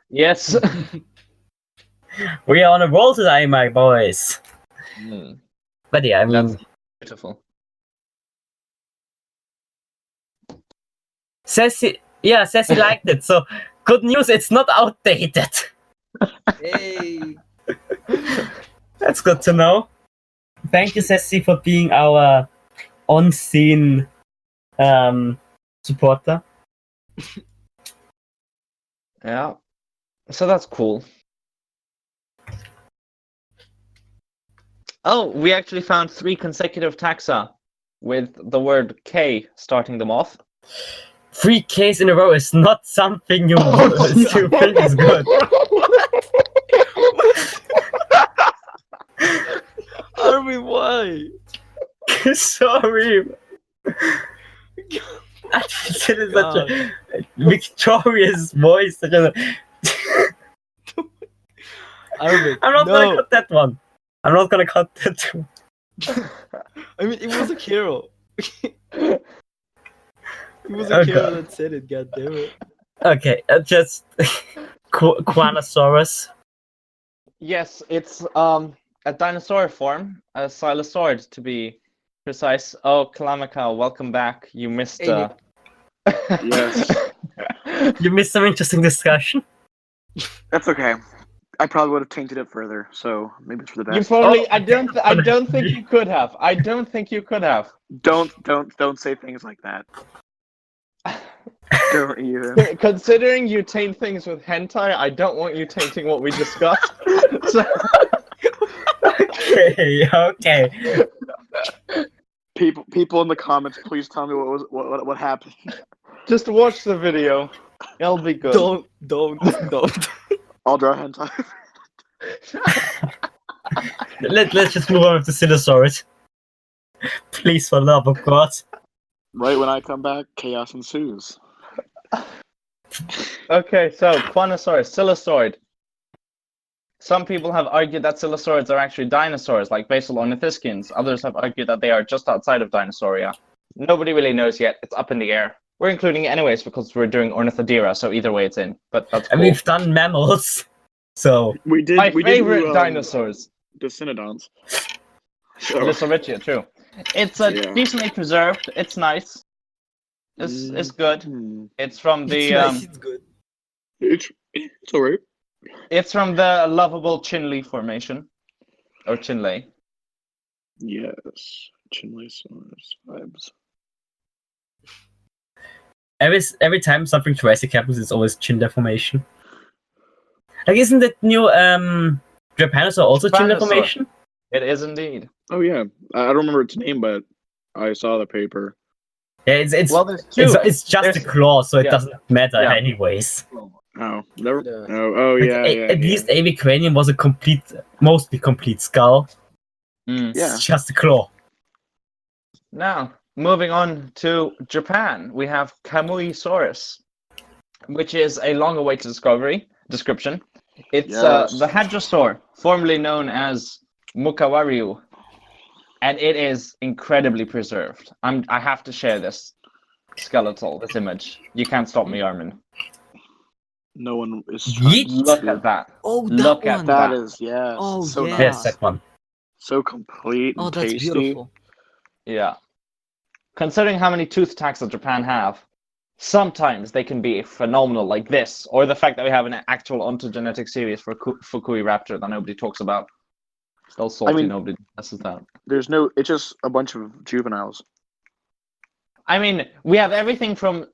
Yes. We are on a roll today, my boys. But yeah, I mean, That's beautiful. Ceci liked it. So good news, it's not outdated. Hey. That's good to know. Thank you, Ceci, for being our on-scene supporter. Yeah. So that's cool. Oh, we actually found 3 consecutive taxa with the word K starting them off. 3 Ks in a row is not something you you think is good. Armin, why? Sorry. I just did such a victorious voice. Such a... Armin, I'm not no. gonna cut that one. I'm not gonna cut that one. I mean, it was a hero. It was a Oh, hero God. that said it, god damn it. Okay, just Quanosaurus. Yes, it's a dinosaur form, a silosaurid to be precise. Oh, Kalamaka, welcome back. You missed. Hey, Yes. You missed some interesting discussion. That's okay. I probably would have tainted it further, so maybe it's for the You best. probably. Oh, I don't think you could have. I don't think you could have. Don't say things like that. Don't even. Considering you taint things with hentai, I don't want you tainting what we discussed. So, Okay. People in the comments, please tell me what happened. just watch the video. It'll be good. Don't. I'll draw hentai. Let's just move on with the Silosaurus. Please, for the love of God. Right when I come back, chaos ensues. Okay, so Quanosaurus, Silosaurid. Some people have argued that Silosaurids are actually dinosaurs, like basal ornithischians. Others have argued that they are just outside of Dinosauria. Nobody really knows yet. It's up in the air. We're including it anyways because we're doing Ornithodira, so either way it's in. But that's cool. And we've done mammals, so We did. My we favorite did do, dinosaurs. The Synodons. So, Lissaritia, true. It's Yeah. decently preserved. It's nice. It's good. It's from the It's nice, it's good. It's alright. it's from the lovable Chinle formation, or Chinle. Yes, Chinlesaurus vibes. every time something Jurassic happens, it's always chin deformation. Like, isn't that new Japanosaur also chin Japanosaur. deformation? It is indeed. Oh yeah, I don't remember its name, but I saw the paper. Yeah, it's Well, there's two. it's just There's- a claw, so it yeah. doesn't matter Yeah. anyways. Oh, never. Yeah. Oh Like, yeah, yeah. at least Avi Cranium was a mostly complete skull. Mm. Yeah. It's just a claw. Now, moving on to Japan, we have Kamuisaurus, which is a long-awaited description. It's Yes. the hadrosaur, formerly known as Mukawaryu, and it is incredibly preserved. I have to share this this image. You can't stop me, Armin. No one is Yeet. trying Look to. at that. Oh, that Look at one. That is yes. Oh, so yeah. nice. Yes, that one. So complete and Oh, that's tasty. beautiful. Yeah. Considering how many tooth tags that Japan have, sometimes they can be phenomenal like this, or the fact that we have an actual ontogenetic series for Fukui Raptor that nobody talks about. Still salty, mean- nobody messes that. There's no. It's just a bunch of juveniles. I mean, we have everything from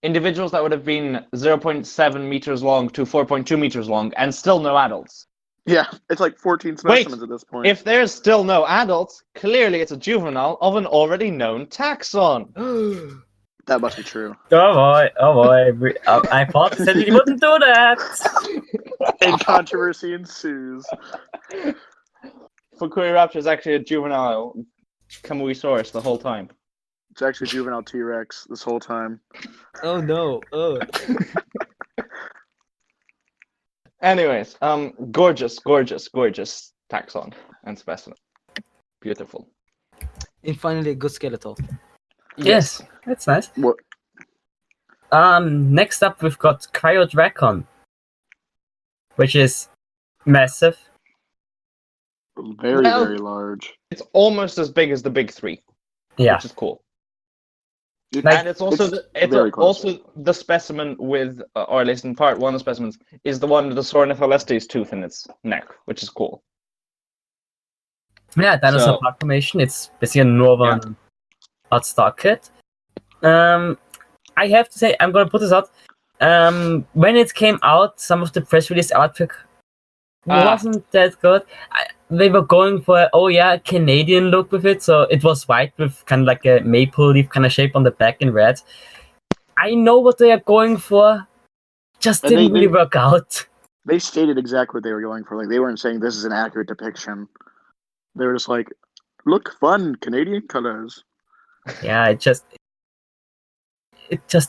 individuals that would have been 0.7 meters long to 4.2 meters long, and still no adults. Yeah, it's like 14 specimens at this point. If there's still no adults, clearly it's a juvenile of an already known taxon. That must be true. Oh boy. I thought he said he wouldn't do that. And controversy ensues. Fukui Raptor is actually a juvenile Kamuisaurus the whole time. It's actually juvenile T-Rex this whole time. Oh no. Oh. Anyways, gorgeous taxon and specimen. Beautiful. And finally, a good skeletal. Yes, that's nice. What? Next up we've got Cryodracon, which is massive. Very, Well- very large. It's almost as big as the big three, Yeah. which is cool. Like, And it's also very close. also the specimen with, or at least in part one of the specimens, is the one with the Sornitholestes tooth in its neck, which is cool. Yeah, dinosaur So- park formation. It's basically a northern star kit. I have to say, I'm gonna put this out. When it came out, some of the press release artwork wasn't that good. They were going for a Canadian look with it, so it was white with kind of like a maple leaf kind of shape on the back in red. I know what they are going for, just And didn't they- really work out. They stated exactly what they were going for. Like, they weren't saying this is an accurate depiction. They were just like, look fun, Canadian colors. Yeah, it just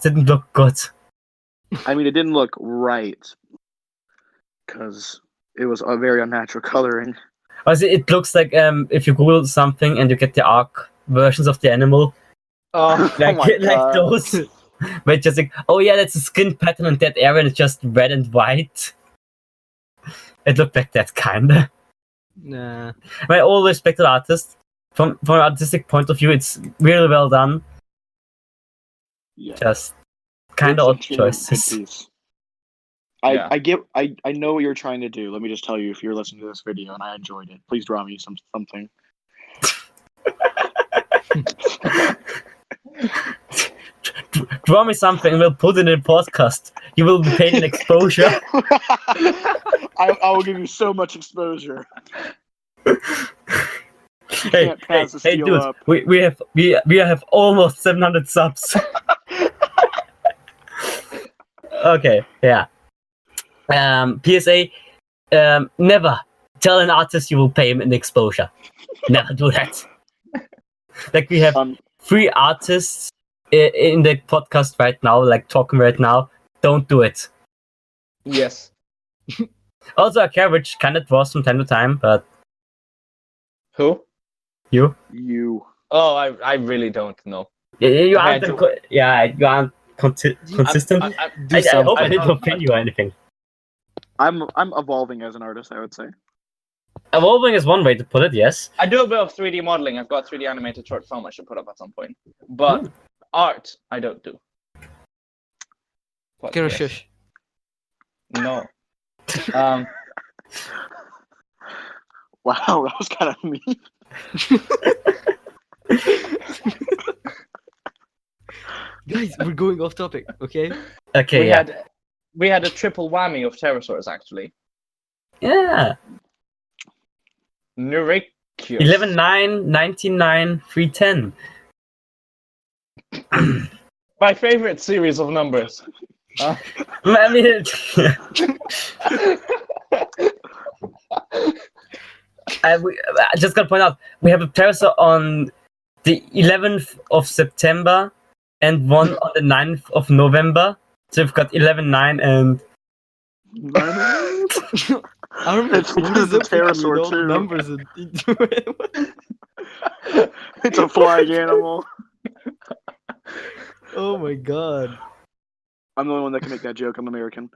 didn't look good. I mean, it didn't look right because it was a very unnatural coloring. Also, it looks like if you Google something and you get the ARC versions of the animal, Oh, like my like God. those, but just like, oh yeah, that's a skin pattern in that area, and it's just red and white. It looked like that kinda. Nah. By all respect to the artist, from an artistic point of view, it's really well done. Yeah. Just kind of odd It's a good choices. piece. Yeah. I know what you're trying to do. Let me just tell you, if you're listening to this video and I enjoyed it, please draw me something. Draw me something, and we'll put it in the podcast. You will be paid in exposure. I will give you so much exposure. hey, Can't pass the hey, steel dude, up. we have almost 700 subs. Okay, yeah. PSA: never tell an artist you will pay him in exposure. Never do that. Like, we have Um, 3 artists in the podcast right now, like talking right now. Don't do it. yes. Also, a care which kind of draws from time to time, but Who? you Oh, I really don't know. you I aren't do. you aren't consistent. I- Do I something. hope I I didn't don't- offend you or anything. I'm evolving as an artist, I would say. Evolving is one way to put it, yes. I do a bit of 3D modeling. I've got a 3D animated short film I should put up at some point. But art, I don't do. But Get a yes. shush. No. Um, Wow, that was kind of mean. Guys, we're going off topic, okay? Okay, we yeah. had a triple whammy of pterosaurs actually. Yeah. Neurachius. 11, 9, 99, 310. My favorite series of numbers. I mean, I just gotta point out, we have a pterosaur on the 11th of September and one on the 9th of November. So we've got 11, 9, and I remember It's what because is it's up with you pterosaur with all the too. numbers into it? It's a flying animal. Oh my god. I'm the only one that can make that joke. I'm American.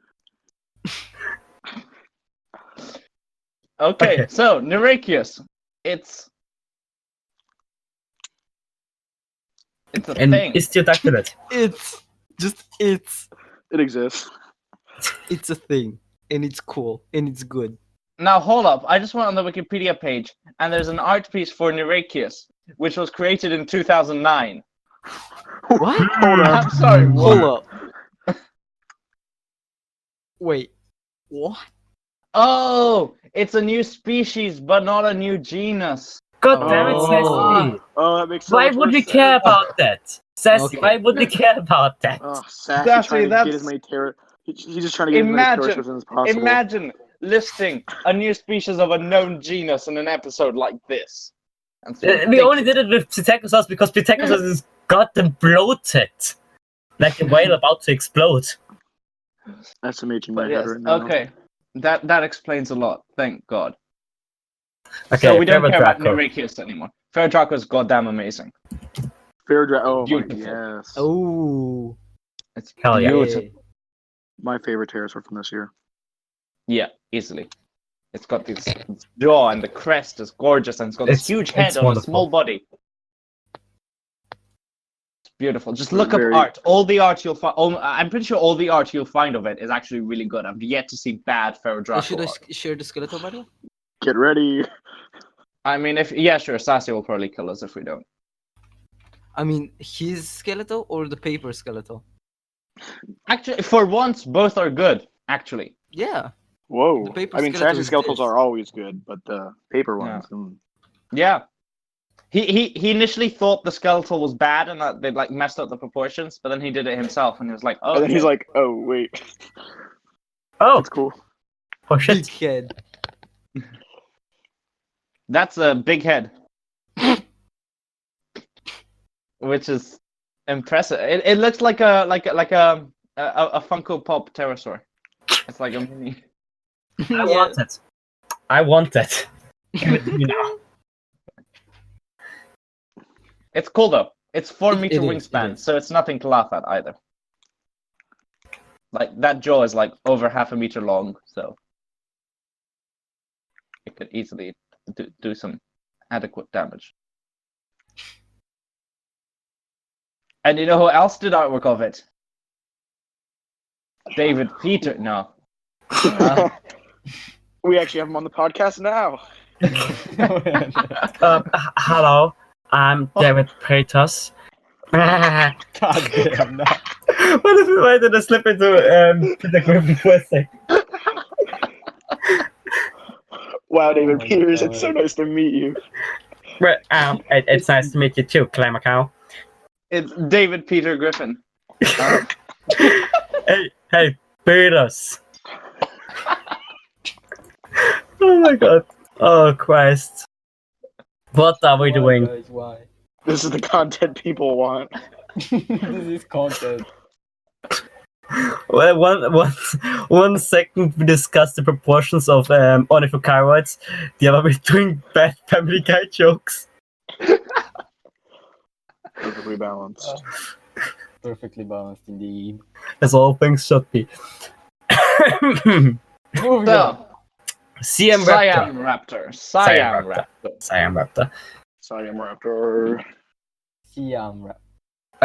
Okay, Okay. so Neurachius. It's a and thing. Istiodactylid. It's It exists. a thing. And it's cool. And it's good. Now hold up. I just went on the Wikipedia page and there's an art piece for Neurachius, which was created in 2009. What? Hold up. I'm sorry, what? Hold up. Wait. What? Oh, it's a new species, but not a new genus. God damn it, Oh. Sassy. Oh, that makes so Why much would more we sense. care about that? Sassy, Okay. why would we care about that? Oh, Sassy Sassy, trying to that's- get as many He's just trying to get as many Imagine- pterosaurs as possible. Imagine listing a new species of a known genus in an episode like this. That's We only ridiculous. did it with Pterosaurus because Pterosaurus is goddamn bloated. Like a whale about to explode. That's amazing my But head yes, right now. okay. That explains a lot. Thank God. Okay, So we don't Feral care about Draco. Neurachius anymore. Feral Draco is goddamn amazing. Oh my Beautiful. yes. Oh. It's Hell yeah. beautiful. Yay. My favorite pterosaur from this year. Yeah, easily. It's got this jaw, and the crest is gorgeous, and it's got this huge head on wonderful. a small body. It's beautiful. Just look up Very- art. All the art you'll find. I'm pretty sure all the art you'll find of it is actually really good. I've yet to see bad Pharaoh Should Draco I art. share the skeletal, by the way? Get ready. I mean, yeah, sure. Sassy will probably kill us if we don't. I mean, his skeletal or the paper skeletal? Actually, for once, both are good. Actually, Yeah. Whoa. The paper I mean, skeletal sassy is skeletals this. are always good, but the paper ones. yeah. He initially thought the skeletal was bad and that they'd like messed up the proportions, but then he did it himself, and he was like, "Oh." And then he's okay. like, oh, wait. Oh, That's cool. oh Big shit. head. That's a big head, which is impressive. It looks like a Funko Pop pterosaur. It's like a mini. I want it. I want it. Give it to me now. It's cool though. It's 4 meter it is, wingspan, it is. so it's nothing to laugh at either. Like that jaw is like over 0.5 meter long, so it could easily do some adequate damage. And you know who else did artwork of it? David Peter. No. We actually have him on the podcast now. Hello, I'm David Peters. God damn, no. Why did I slip into Peter Griffin for a sec? Wow, David my Peters, God. it's so nice to meet you. But, it's nice to meet you too, Climber Cow. It's David Peter Griffin. Hey, Peters. Oh my god. Oh Christ. What are we doing? Guys, why? This is the content people want. This is content. Well, one second we discussed the proportions of ornithochiroids. The other we're doing bad Family Guy jokes. Perfectly balanced. Perfectly balanced indeed. As all things should be. Moving on. So, Siam Siam Raptor. Raptor. Siam Raptor. Siam Raptor. Siam Raptor. Siam Rap.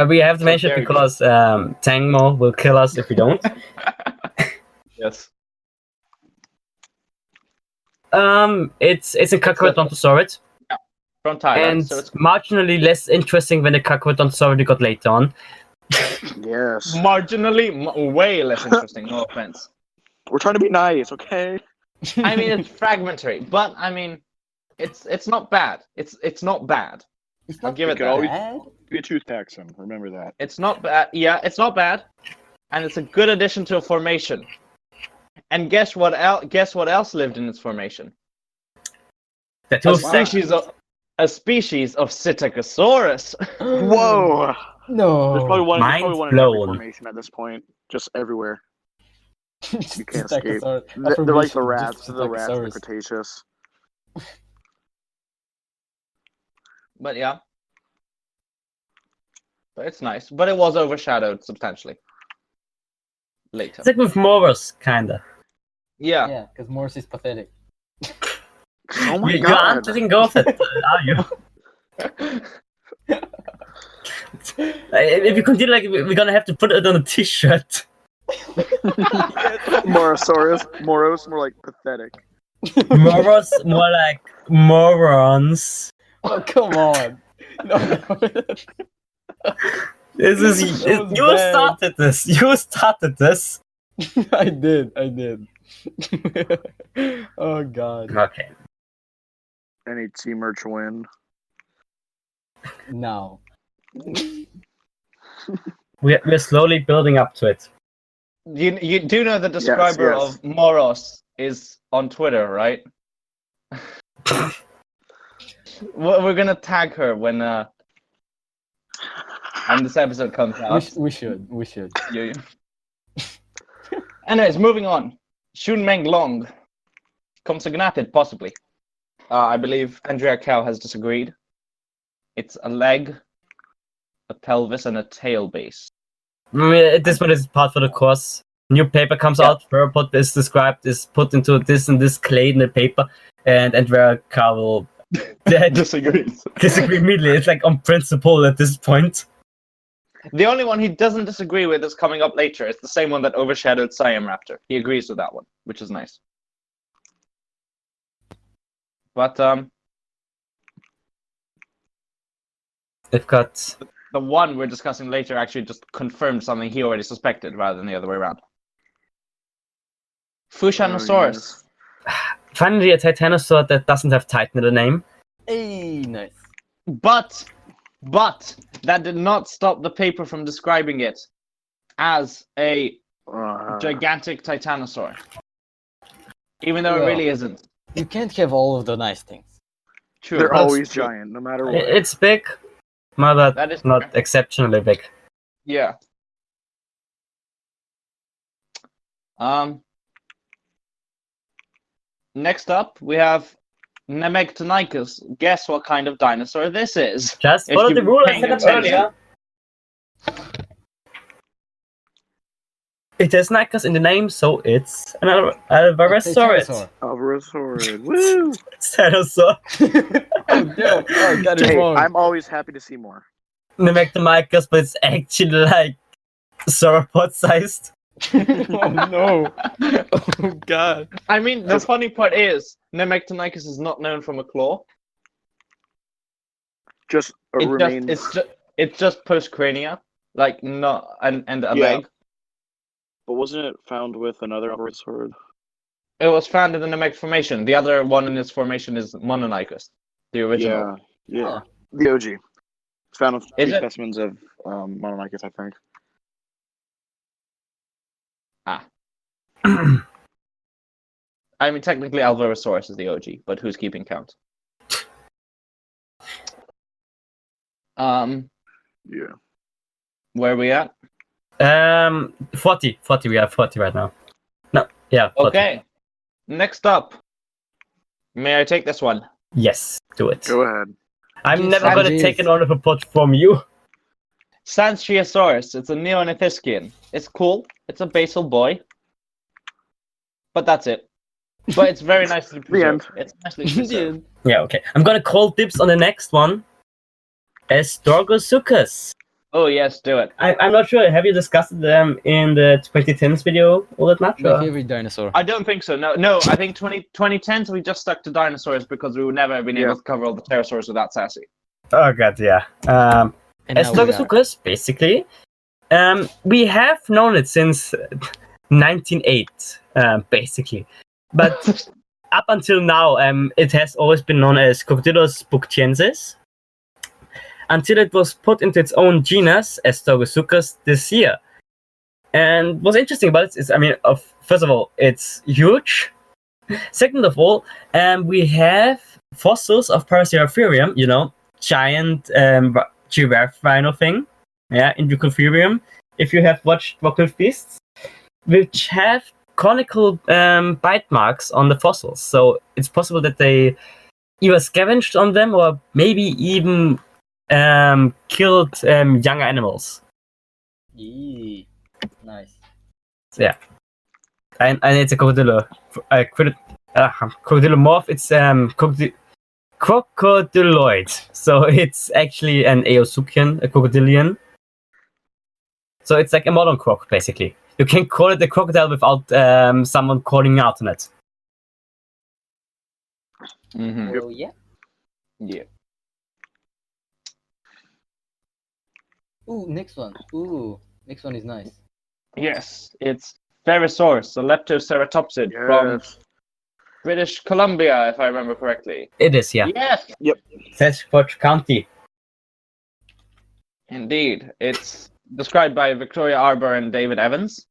We have to mention it very because Tangmo will kill us if we don't. Yes. It's a Kakarotodontosaurus, From Thailand. and So it's marginally less interesting than the Kakarotodontosaurus we got later on. Yes. marginally way less interesting. No offense. We're trying to be nice, okay? I mean, it's fragmentary, but I mean, it's not bad. It's not bad. It's I'll not give it could that. always- bad. Be a tooth taxon, remember that. It's not bad. Yeah, it's not bad, and it's a good addition to a formation. And guess what? Guess what else lived in its formation? The A two species of Psittacosaurus. Whoa! No. There's probably one in every blown. formation at this point. Just everywhere. Just You can't Psittacosaurus. They're like the Affirmation, rats. just They're the rats of the Psittacosaurus. Cretaceous. But yeah. But it's nice. But it was overshadowed substantially. Later. It's like with Morus, kinda. Yeah. Yeah, because Morse is pathetic. Oh my You god! aren't letting go of it, are you? If you continue like we're gonna have to put it on a t-shirt. Moros, more like pathetic. Morus, more like morons. Oh, come on. No. This is That was you bad. started this. You started this. I did. Oh, God. Okay. NHC merch win. Now. We're slowly building up to it. You do know the describer yes. of Moros is on Twitter, right? We're gonna tag her when this episode comes out. We should. Yeah. Anyways, moving on. Shun Meng Long. Consognathid, possibly. I believe Andrea Cow has disagreed. It's a leg, a pelvis, and a tail base. This one is part for the course. new paper comes out, theropod is described, is put into this and this clade in the paper, and where Carl will Disagrees. disagree immediately. It's like on principle at this point. The only one he doesn't disagree with is coming up later. It's the same one that overshadowed Siam Raptor. He agrees with that one, which is nice. But They've got the one we're discussing later actually just confirmed something he already suspected rather than the other way around. Fushanosaurus. finally a Titanosaur that doesn't have Titan in the name. Hey, nice. But that did not stop the paper from describing it as a gigantic titanosaur. Even though it really isn't. You can't have all of the nice things. True. They're That's always true. giant, no matter what. It's big, but That is not fair. exceptionally big. Yeah. Next up, we have Nemegtonicus. Guess what kind of dinosaur this is? Just If follow you the rule I paying set up attention. earlier. It has Nikos in the name, so it's an Alvarezsaurus. Alvarezsaurus. Woo! Dinosaur. Oh, no. Oh, I got it Hey, wrong. I'm always happy to see more. Nemegtonicus, but it's actually like sauropod sized. Oh, no. Oh, God. I mean, the funny part is, Nemegtonicus is not known from a claw. Just a remains. It's just postcrania, like not and a Yeah. leg. But wasn't it found with another Alvarezsaurus? It was found in the Nemeg formation. The other one in this formation is Mononicus, the original. Yeah. Huh. The OG. It's found with Is three it? specimens of Mononicus, I think. I mean, technically, Alvarezsaurus is the OG, but who's keeping count? Yeah. Where are we at? 40. We have 40 right now. No, yeah. 40. Okay. Next up, may I take this one? Yes, do it. Go ahead. I'm Yes, never I gonna did. take an order report from you. Sanstriosaurus. It's a Neornithischian. It's cool. It's a basal boy. But that's it. But it's very nicely preserved. It's nicely preserved. Yeah, okay. I'm gonna call dibs on the next one. Estorgosuchus. Oh yes, do it. I'm not sure. Have you discussed them in the 2010s video all that much? My or- favorite dinosaur. I don't think so. No. I think 2010s we just stuck to dinosaurs because we would never have been able to cover all the pterosaurs without Sassy. Oh god, yeah. And now we are. Estorgosuchus, basically. We have known it since 1908, basically. But up until now, it has always been known as Crocodylus buctiensis, until it was put into its own genus, Estorgosuchus, this year. And what's interesting about it is, I mean, first of all, it's huge. Second of all, we have fossils of Paraceratherium, giant giraffe rhino thing, in Eucotherium, if you have watched Rockcliffe Beasts, which have conical bite marks on the fossils. So it's possible that they either scavenged on them or maybe even killed younger animals. Yee. Nice. So, yeah. And it's a crocodilomorph. It's crocodiloid. So it's actually an Eosuchian, a crocodilian. So it's like a modern croc, basically. You can call it a crocodile without someone calling out on it. Mm-hmm. Oh, yeah. Yeah. Ooh, next one. Ooh, next one is nice. Yes, it's Therosaurus, a leptoceratopsid from Yes. British Columbia, if I remember correctly. It is, yeah. Yes, Sasquatch County. indeed. It's described by Victoria Arbour and David Evans,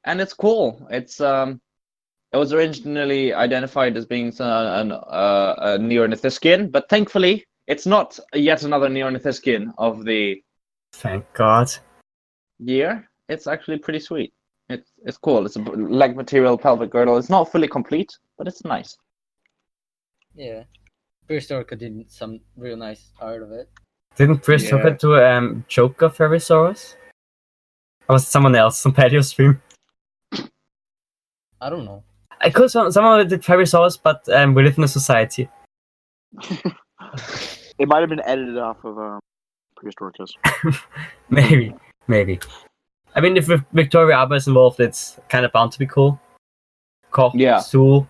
and it's cool. It was originally identified as being a Neornithischian, but thankfully, it's not yet another Neornithischian of the Thank God. year. It's actually pretty sweet. It's cool. It's a leg material pelvic girdle. It's not fully complete, but it's nice. Yeah. Prehistorica did some real nice art of it. Didn't Prehistorica do Joker Therosaurus? Or was it someone else on Patio Stream? I don't know. I could some of it did Pterosaurus, but we live in a society. It might have been edited off of prehistoric history. Maybe. I mean, if Victoria Arbor is involved, it's kind of bound to be cool. Koch, Yeah. Sewell.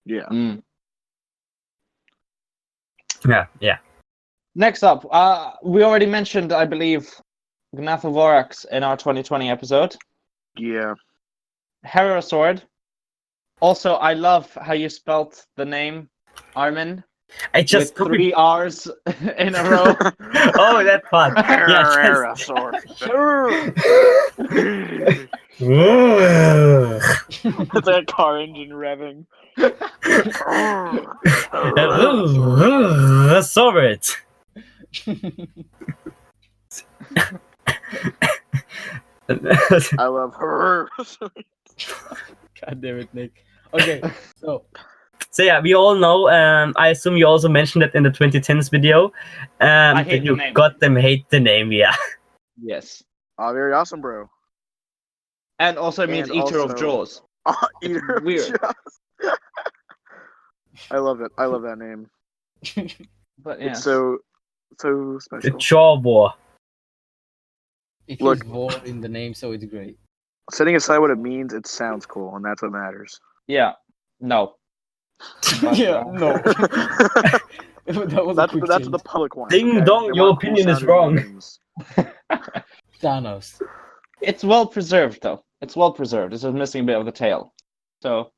Yeah. Mm. Yeah. Next up, we already mentioned, I believe, Gnathovorax in our 2020 episode. Yeah. Herosaur. Also, I love how you spelt the name Armin I just with 3 R's in a row. Oh, that part. Yeah, It's like a car engine revving. Saw it. I love her. God damn it, Nick. Okay, so So yeah, we all know. I assume you also mentioned it in the 2010s video. I hate that you the name. got them hate the name. Yeah. Yes. Oh, very awesome, bro. And also it means And eater of also- jaws. Eater of weird. jaws. I love it. I love that name. But yeah. It's so The special. Jaw War. it Look. is war in the name, so it's great. Setting aside what it means, it sounds cool, and that's what matters. Yeah. No. But, Yeah, no. That was a That's quick what change. the public wants. Ding okay? dong, They your want cool opinion is sounding wrong. names. Thanos. It's well preserved though. It's well preserved. It's just missing a bit of the tail. So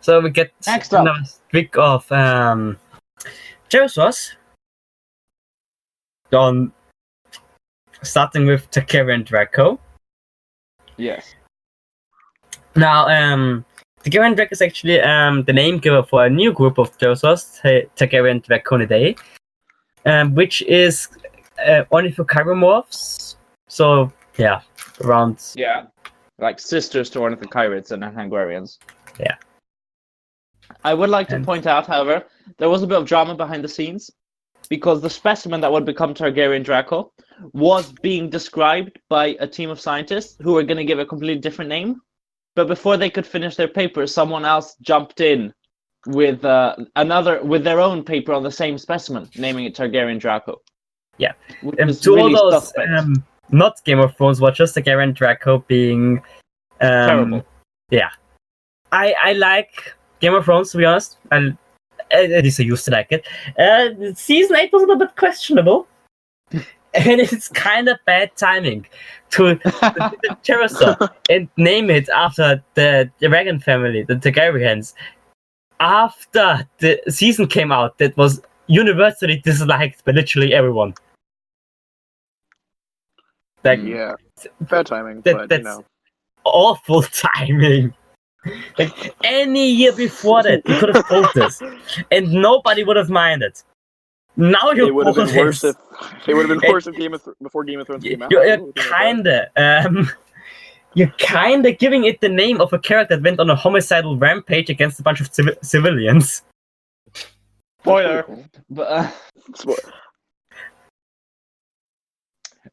So we get Next up. another streak of Pterosaurs. On starting with Takeri Draco. yes. Now, Takeri Draco is actually the name giver for a new group of pterosaurs, Takeri Draconidae, which is only for chiromorphs. So yeah, around Yeah. Like sisters to ornithochirids and Hungarians. Yeah. I would like to And- point out, however, there was a bit of drama behind the scenes because the specimen that would become Targaryen Draco was being described by a team of scientists who were going to give a completely different name. But before they could finish their paper, someone else jumped in with with their own paper on the same specimen, naming it Targaryen Draco. Yeah. Which And was to really all those suspect. not Game of Thrones watchers, Targaryen Draco being Terrible. Yeah, I like Game of Thrones, to be honest. At least I used to like it. Season 8 was a little bit questionable. And it's kind of bad timing to the pterosaur and name it after the dragon family, the Targaryens. After the season came out, that was universally disliked by literally everyone. Like, Yeah, bad timing, That- but you that's- know. awful timing. Like, any year before that, you could have pulled this, and nobody would have minded. Now you It would have pull been worse this. if it would have been worse if before Game of Thrones came out. You're kinda giving it the name of a character that went on a homicidal rampage against a bunch of civilians. Spoiler.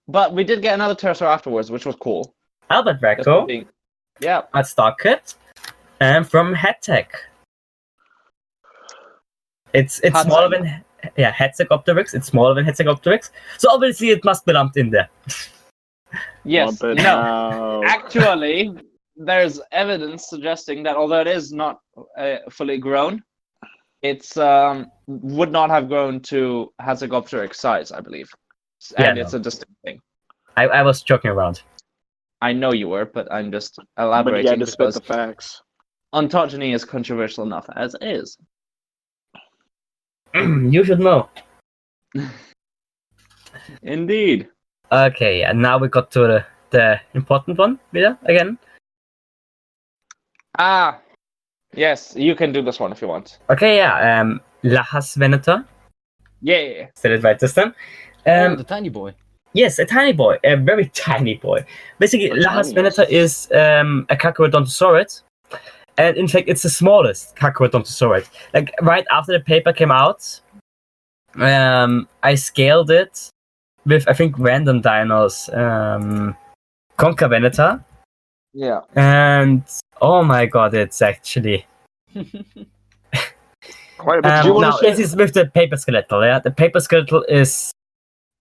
But we did get another pterosaur afterwards, which was cool. Albert That's Draco being- Yeah. at Starkit, from Headtech. It's Headtech. smaller than Hetzegopteryx. It's smaller than Hetzegopteryx, so obviously it must be lumped in there. Yes. But No. Actually, there's evidence suggesting that although it is not fully grown, it's would not have grown to Hasegopteryx size, I believe. And Yeah, it's a distinct thing. I was joking around. I know you were, but I'm just But you elaborating had to spit because the facts. ontogeny is controversial enough as is. You should know. Indeed. Okay, and now we got to the important one, Vida, again. Ah, yes, you can do this one if you want. Okay, yeah, Lahas Venator. Yeah. Said it right this time. The tiny boy. Yes, a tiny boy, a very tiny boy. Basically, A Lahas tiny Venator is a Carcharodontosaurid, and in fact, it's the smallest Carcharodontosaurid. Like right after the paper came out, I scaled it with I think random dinos. Conca Veneta, Yeah. and oh my god, it's actually Quite a bit. Do you wanna now share- this is with the paper skeletal. Yeah, the paper skeletal is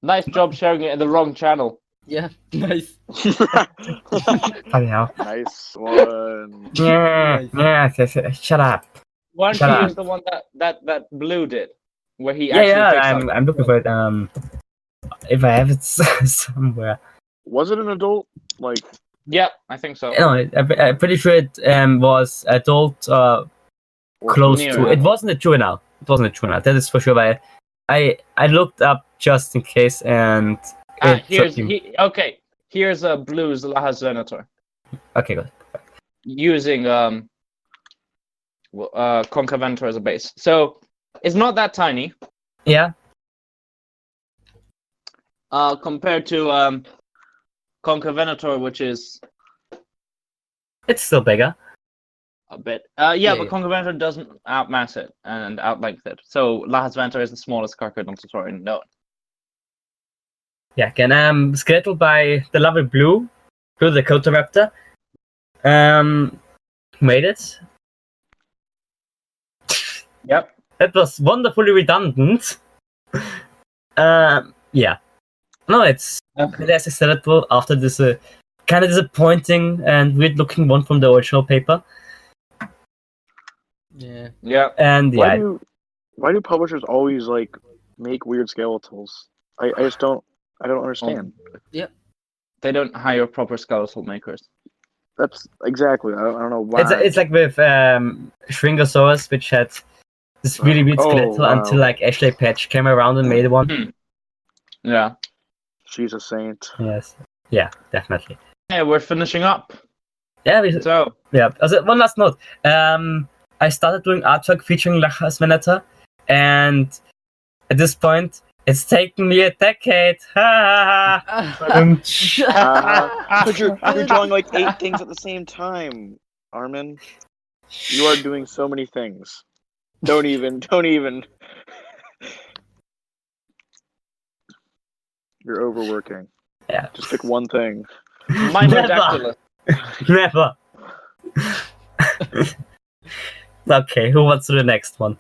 Nice job sharing it in the wrong channel. Yeah, nice. funny how. Nice one. Yeah, Nice. yeah. Shut up. Why don't Shut you up. use the one that Blue did, where he Yeah, actually picks up. I'm looking for it. If I have it somewhere. Was it an adult? Like, Yeah, I think so. No, I'm pretty sure it was adult close near to. it. It wasn't a juvenile. It wasn't a juvenile. That is for sure. But I looked up just in case, and Here's a Blue's Lahas Venator okay, good. using Conca Venator as a base. So it's not that tiny Yeah, compared to Conca Venator, which is it's still bigger. a bit. Yeah, But yeah. Conca Venator doesn't outmass it and outlength it. So Lahas Venator is the smallest Carcharodon Saurian known. Yeah, again, skeletal by the lovely Blue the Cotoraptor. Made it. Yep. That was wonderfully redundant. Yeah. No, it's there's a skeletal after this kind of disappointing and weird-looking one from the original paper, Yeah. Yeah. and yeah, why do publishers always like make weird skeletals? I just don't understand. They don't hire proper skeletal makers. That's exactly. I don't know why. it's like with Shringosaurus, which had this really weird Oh, skeletal wow. until like Ashley Patch came around and made one. Yeah. She's a saint. Yes, yeah, definitely. Hey, we're finishing up. Yeah, So yeah. Also, one last note. I started doing artwork featuring Lahas Veneta, and at this point, it's taken me a decade. Ha ha ha. But you're drawing like 8 things at the same time, Armin. You are doing so many things. Don't even. You're overworking. Yeah. Just pick one thing. Mimodactylus. Never. Okay, who wants to do the next one?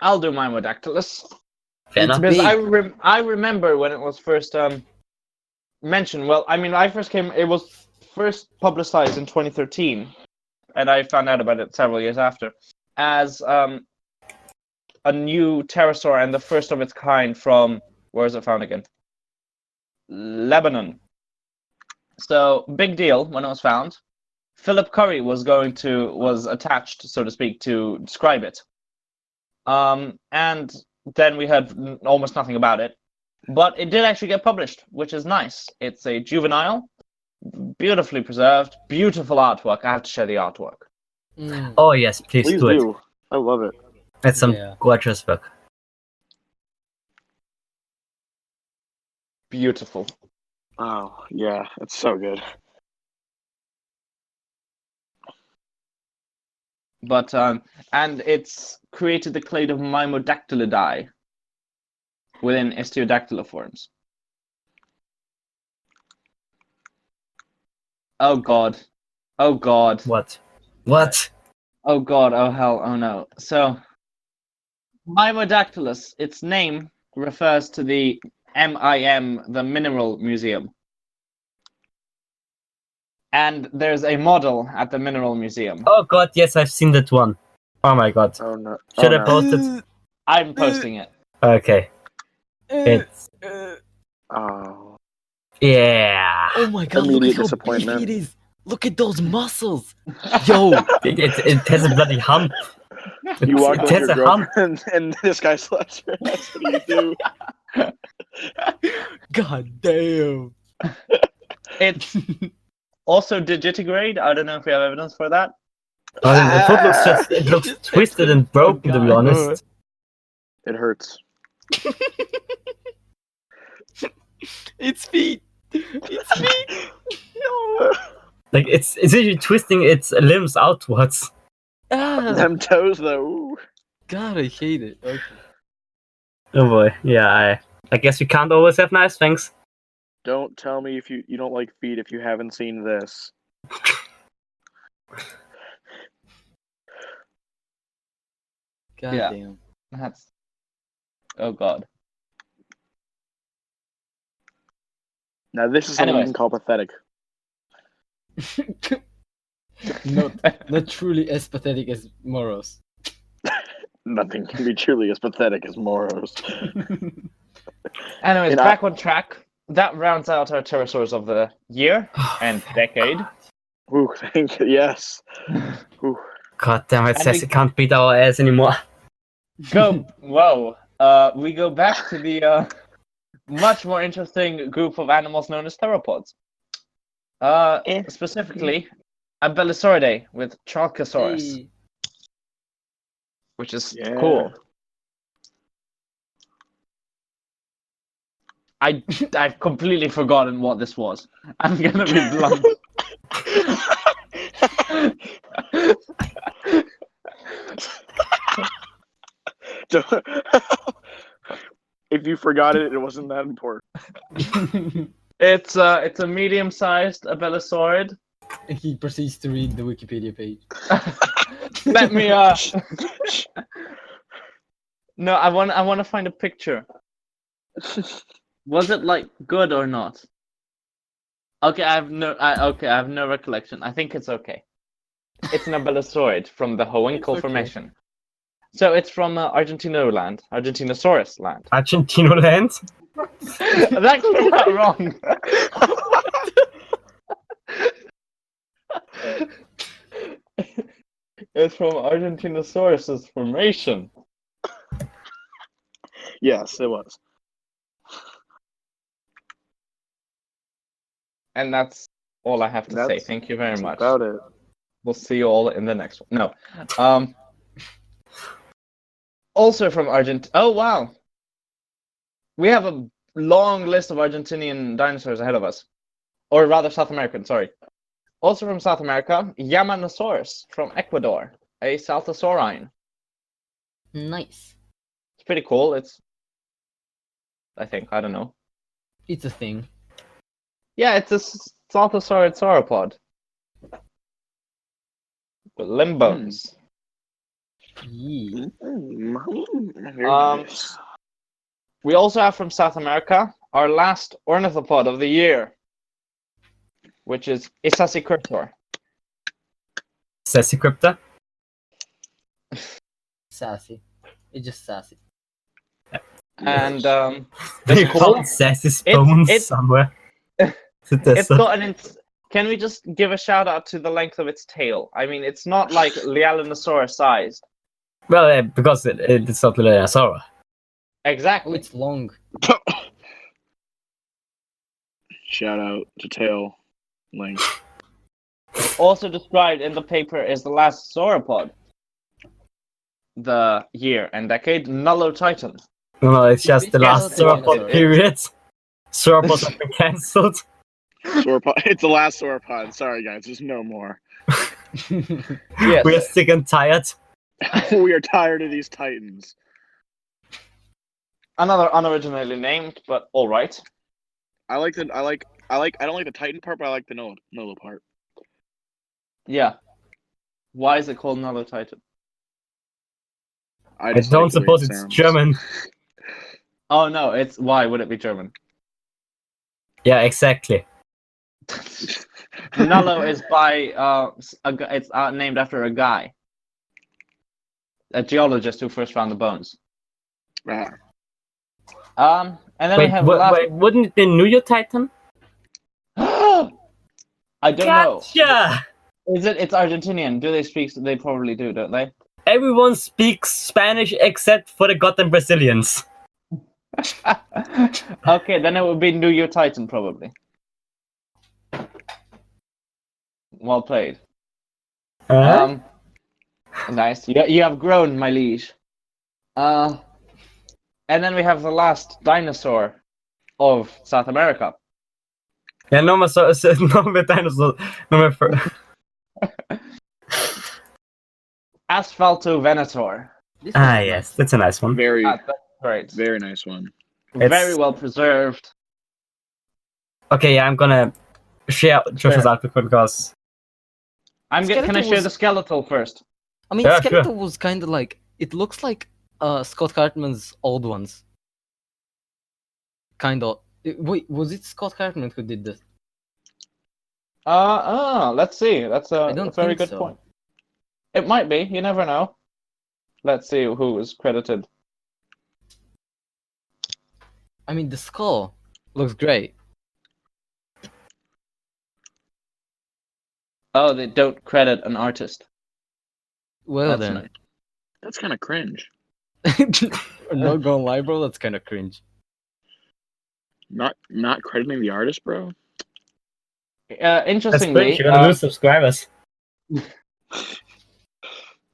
I'll do Mimodactylus. Fair enough. Because I remember when it was first mentioned. Well, I mean, it was first publicized in 2013, and I found out about it several years after, as a new pterosaur and the first of its kind from, where is it found again? Lebanon. So, big deal when it was found. Philip Curry was attached, so to speak, to describe it. And then we heard almost nothing about it. But it did actually get published, which is nice. It's a juvenile, beautifully preserved, beautiful artwork. I have to share the artwork. Oh yes, please Please do it. do. I love it. It's some Yeah. gorgeous work. Beautiful. Oh yeah, it's so good. But and it's created the clade of Mimodactylidae within Osteodactyliforms. Oh god. Oh god. What? What? Oh god. Oh hell. Oh no. So Mimodactylus, its name refers to the MIM, the Mineral Museum. And there's a model at the Mineral Museum. Oh god, yes, I've seen that one. Oh my god. Oh no. Should oh, I no. post it? I'm posting it. Okay. It's Oh. yeah. Oh my god, look Immediate at how disappointment. big it is. Look at those muscles. Yo. It has a bloody hump. You walk It up has to a your hump. girlfriend and this guy slaps her. That's what you do. God damn. It's also digitigrade. I don't know if we have evidence for that. The foot looks twisted and broken, to be God. honest. It hurts. It's feet. It's feet. No. Like it's usually twisting its limbs outwards. Ah. Them toes though. Ooh. God, I hate it. Okay. Oh boy, yeah. I guess we can't always have nice things. Don't tell me if you don't like feet if you haven't seen this. God Yeah. damn. That's. Oh god. Now this is something you Anyways. can call pathetic. Not truly as pathetic as Moros. Nothing can be truly as pathetic as Moros. Anyways, And back on track. That rounds out our pterosaurs of the year and decade. Ooh, thank you. Yes. Ooh. God damn it, And Sassy we- can't beat our ass anymore. Whoa. We go back to the much more interesting group of animals known as theropods. Specifically, Abelisauridae with Chalcosaurus, Hey. which is Yeah. cool. I've completely forgotten what this was. I'm gonna be blunt. If you forgot it, it wasn't that important. It's a medium-sized Abelisaurid. He proceeds to read the Wikipedia page. Let me No, I want to find a picture. Was it like good or not? Okay, I have no recollection. I think it's okay. It's an Abelisaurid from the Hoenkel okay. Formation. So it's from Argentino land, Argentinosaurus land. Argentino land? That came out wrong. It's from Argentinosaurus' formation. Yes, it was. And that's all I have to say. That's- Thank you very That's much. about it. We'll see you all in the next one. No. Also from Oh, wow. We have a long list of Argentinian dinosaurs ahead of us. Or rather, South American, sorry. Also from South America, Yamanosaurus from Ecuador, a Saltosaurine. Nice. It's pretty cool. I think, I don't know. It's a thing. Yeah, it's a Saltosaurid sauropod. With limb bones. Yeah. Very Um, nice. We also have from South America our last ornithopod of the year, which is Isacicortor. Sassicrypta? Sassy. It's just sassy. And They it's call cool. it Sassy's It's- bones it's- somewhere. It's got Can we just give a shout out to the length of its tail? I mean, it's not like Lialinosaurus sized. Well, because it's not Tyrannosaurus. Oh, Exactly. it's long. Shout out to Tail Link. Also described in the paper is the last sauropod. The year and decade, Nullotitan. No, it's just the last It's cancelled. sauropod period. Sauropods have been cancelled. Sauropod. It's the last sauropod. Sorry, guys. There's no more. Yes. We are sick and tired. We are tired of these titans. Another unoriginally named, but all right. I don't like the Titan part, but I like the Nolo part. Yeah. Why is it called Nullotitan? I just don't like the way suppose it it's sounds. German. Oh no, it's why would it be German? Yeah, exactly. Nullo is by it's named after a guy, a geologist who first found the bones. Ah. And then we Wait, have the last. wait, wouldn't it be New Titan? I don't know. Gotcha! Is it? It's Argentinian. Do they speak? They probably do, don't they? Everyone speaks Spanish except for the goddamn Brazilians. Okay, then it would be New Year Titan probably. Well played. Nice. You have grown, my liege. And then we have the last dinosaur of South America. Yeah, no more dinosaurs. No more Asphalto Venator. yes, that's a nice one. Very, That's great. very nice one. Very well preserved. Okay, yeah, I'm gonna share Joshua's article because Can I Skeletal share was- the skeletal first? I mean, Yeah, Skeletal was kind of like it looks like Scott Cartman's old ones. Kind of. Wait, was it Scott Cartman who did this? Let's see. That's I a don't very think good so. point. It might be. You never know. Let's see who was credited. I mean, the skull looks great. Oh, they don't credit an artist. Well That's nice. then, That's kind of cringe. not gonna lie, bro. That's kind of cringe. Not crediting the artist, bro. that's Interestingly, great. You're gonna lose subscribers.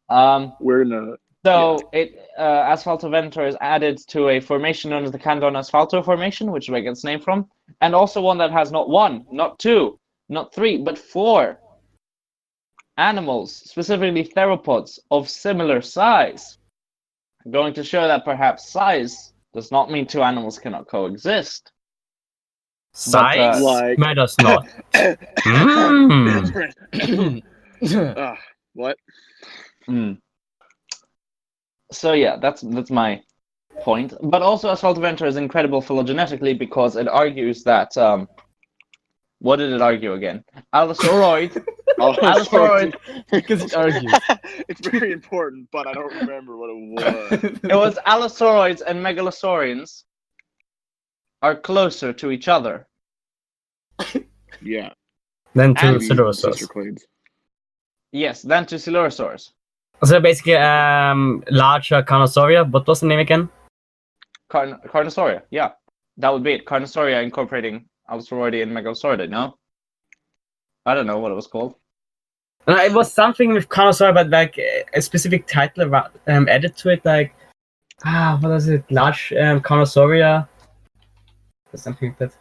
We're gonna. Asfalto Venator is added to a formation known as the Candon Asfalto Formation, which is where it gets its name from, and also one that has not one, not two, not three, but four animals, specifically theropods of similar size. I'm going to show that perhaps size does not mean two animals cannot coexist. Size like- matters not. What? So yeah, that's my point. But also, Asfalto Venator is incredible phylogenetically because it argues that what did it argue again? Allosauroid. Allosauroid. Because it argues. It's very important, but I don't remember what it was. It was allosauroids and megalosaurians are closer to each other. Yeah. Then to And- Sister Sister clades. Yes, than to Coelurosaurs. So basically, larger Carnosauria. What was the name again? Carnosauria, yeah. That would be it. Carnosauria incorporating Allosauroidae and Megalosauridae, no? I don't know what it was called. It was something with Carnosauria, but like a specific title added to it, like what was it? Large Carnosauria, or something like that.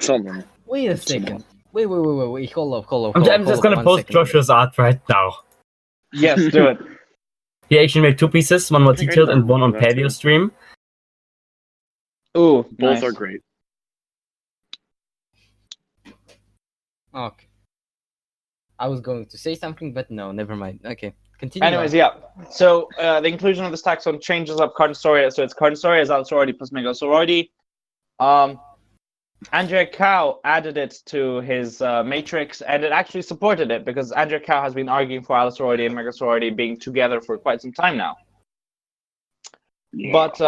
Something. Wait a second. Wait. Hold up. I'm just gonna post Joshua's art right now. Yes, do it. He actually made two pieces, one more I think I detailed and one on remember that Paleo too. Stream. Ooh, Both nice. are great. Okay. I was going to say something, but no, never mind. Okay, continue. Anyways, yeah. So the inclusion of this taxon changes up Carnosauria. So it's Carnosauria as Allosauroidae plus Megalosauridae. Andrea Cow added it to his matrix, and it actually supported it because Andrea Cow has been arguing for Allosauroidae and Megalosauridae being together for quite some time now. Yeah. But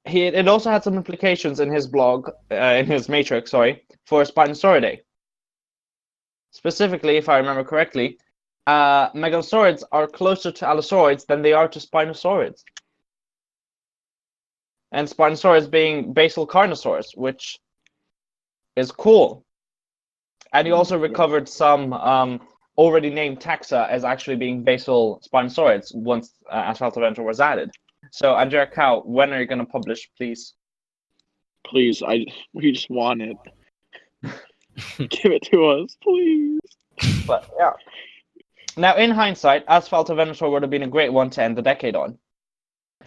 it also had some implications in his blog, in his matrix, for Spinosauridae. Specifically, if I remember correctly, Megalosaurids are closer to Allosaurids than they are to Spinosaurids. And Spinosaurus being basal Carnosaurs, which is cool. And he also recovered some already named taxa as actually being basal Spinosaurids once Asfalto Venator was added. So, Andrea Cow, when are you going to publish, please? Please, we just want it. Give it to us, please. But yeah. Now, in hindsight, Asfalto Venator would have been a great one to end the decade on.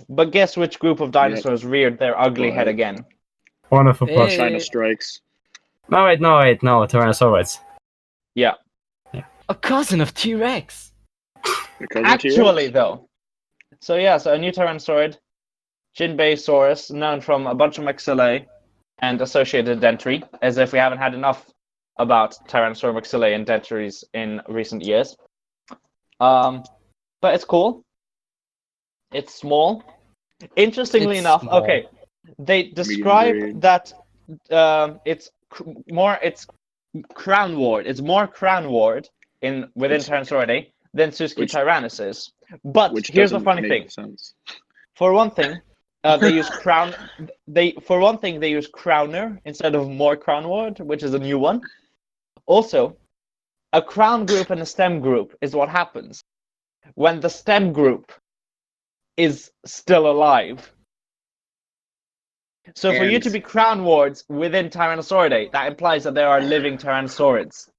But guess which group of dinosaurs reared their ugly head Right. again? Wonderful Hey. push. China strikes. No, Tyrannosaurids. Yeah. A cousin of T-Rex. Because of Actually, T-Rex. though. So a new Tyrannosaurid, Jinbeisaurus, known from a bunch of maxillae and associated dentary, as if we haven't had enough about Tyrannosaur maxillae and dentaries in recent years. But it's cool. It's small. Interestingly It's enough, small. okay, they grade. describe that it's crownward. It's more crownward within Tyrannosauridae than Which- Tyrannus is. But Which here's the doesn't funny make thing. sense. For one thing, they use crown. They use crowner instead of more crownward, which is a new one. Also, a crown group and a stem group is what happens when the stem group is still alive. So for you And- to be crownwards within Tyrannosauridae, that implies that there are living Tyrannosaurids.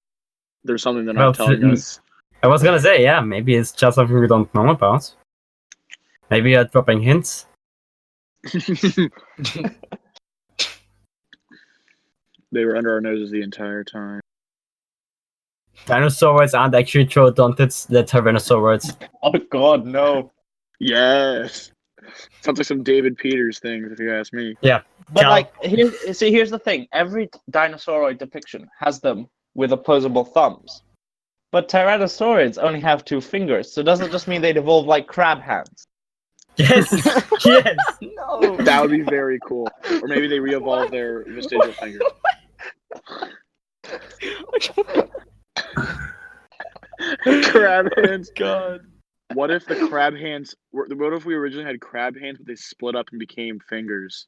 There's something they're Well, not telling us. I was gonna say, yeah, maybe it's just something we don't know about. Maybe you're dropping hints. They were under our noses the entire time. Dinosaurs aren't actually troodontids, they're tyrannosaurids. Oh God, no. Yes. Sounds like some David Peters things, if you ask me. But Cal- like, here's the thing. Every dinosauroid depiction has them with opposable thumbs. But tyrannosaurids only have 2 fingers, so does it just mean they'd evolve like crab hands? Yes, yes. No. That would be very cool. Or maybe they re-evolve their vestigial finger. Crab hands. God. What if the crab hands? What if we originally had crab hands, but they split up and became fingers?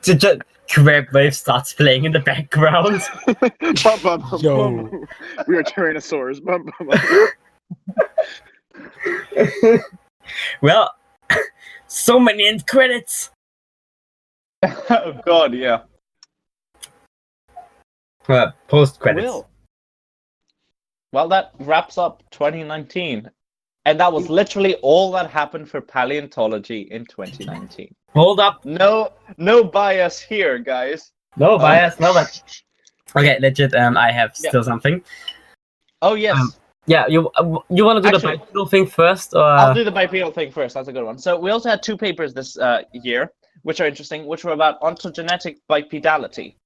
Just Crab Wave starts playing in the background. Bum, bum, bum, Yo. bum. We are Tyrannosaurs. Bum, bum, bum. Well, so many end credits. Oh God, yeah. Post credits. Well, that wraps up 2019. And that was literally all that happened for paleontology in 2019. Hold up. No bias here, guys. No bias. No bias. Okay, legit. I have still something. Oh yes. Yeah, you want to do Actually- the bipedal thing first, or I'll do the bipedal thing first. That's a good one. So we also had 2 papers this year, which are interesting, which were about ontogenetic bipedality,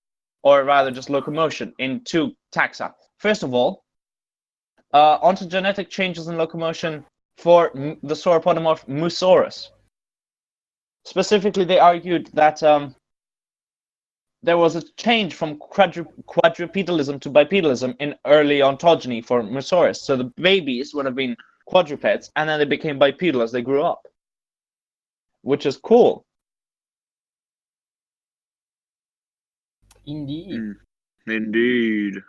or rather just locomotion, in 2 taxa. First of all, ontogenetic changes in locomotion for the sauropodomorph Musaurus. Specifically, they argued that there was a change from quadrupedalism to bipedalism in early ontogeny for Musaurus. So the babies would have been quadrupeds, and then they became bipedal as they grew up, which is cool. Indeed. Indeed.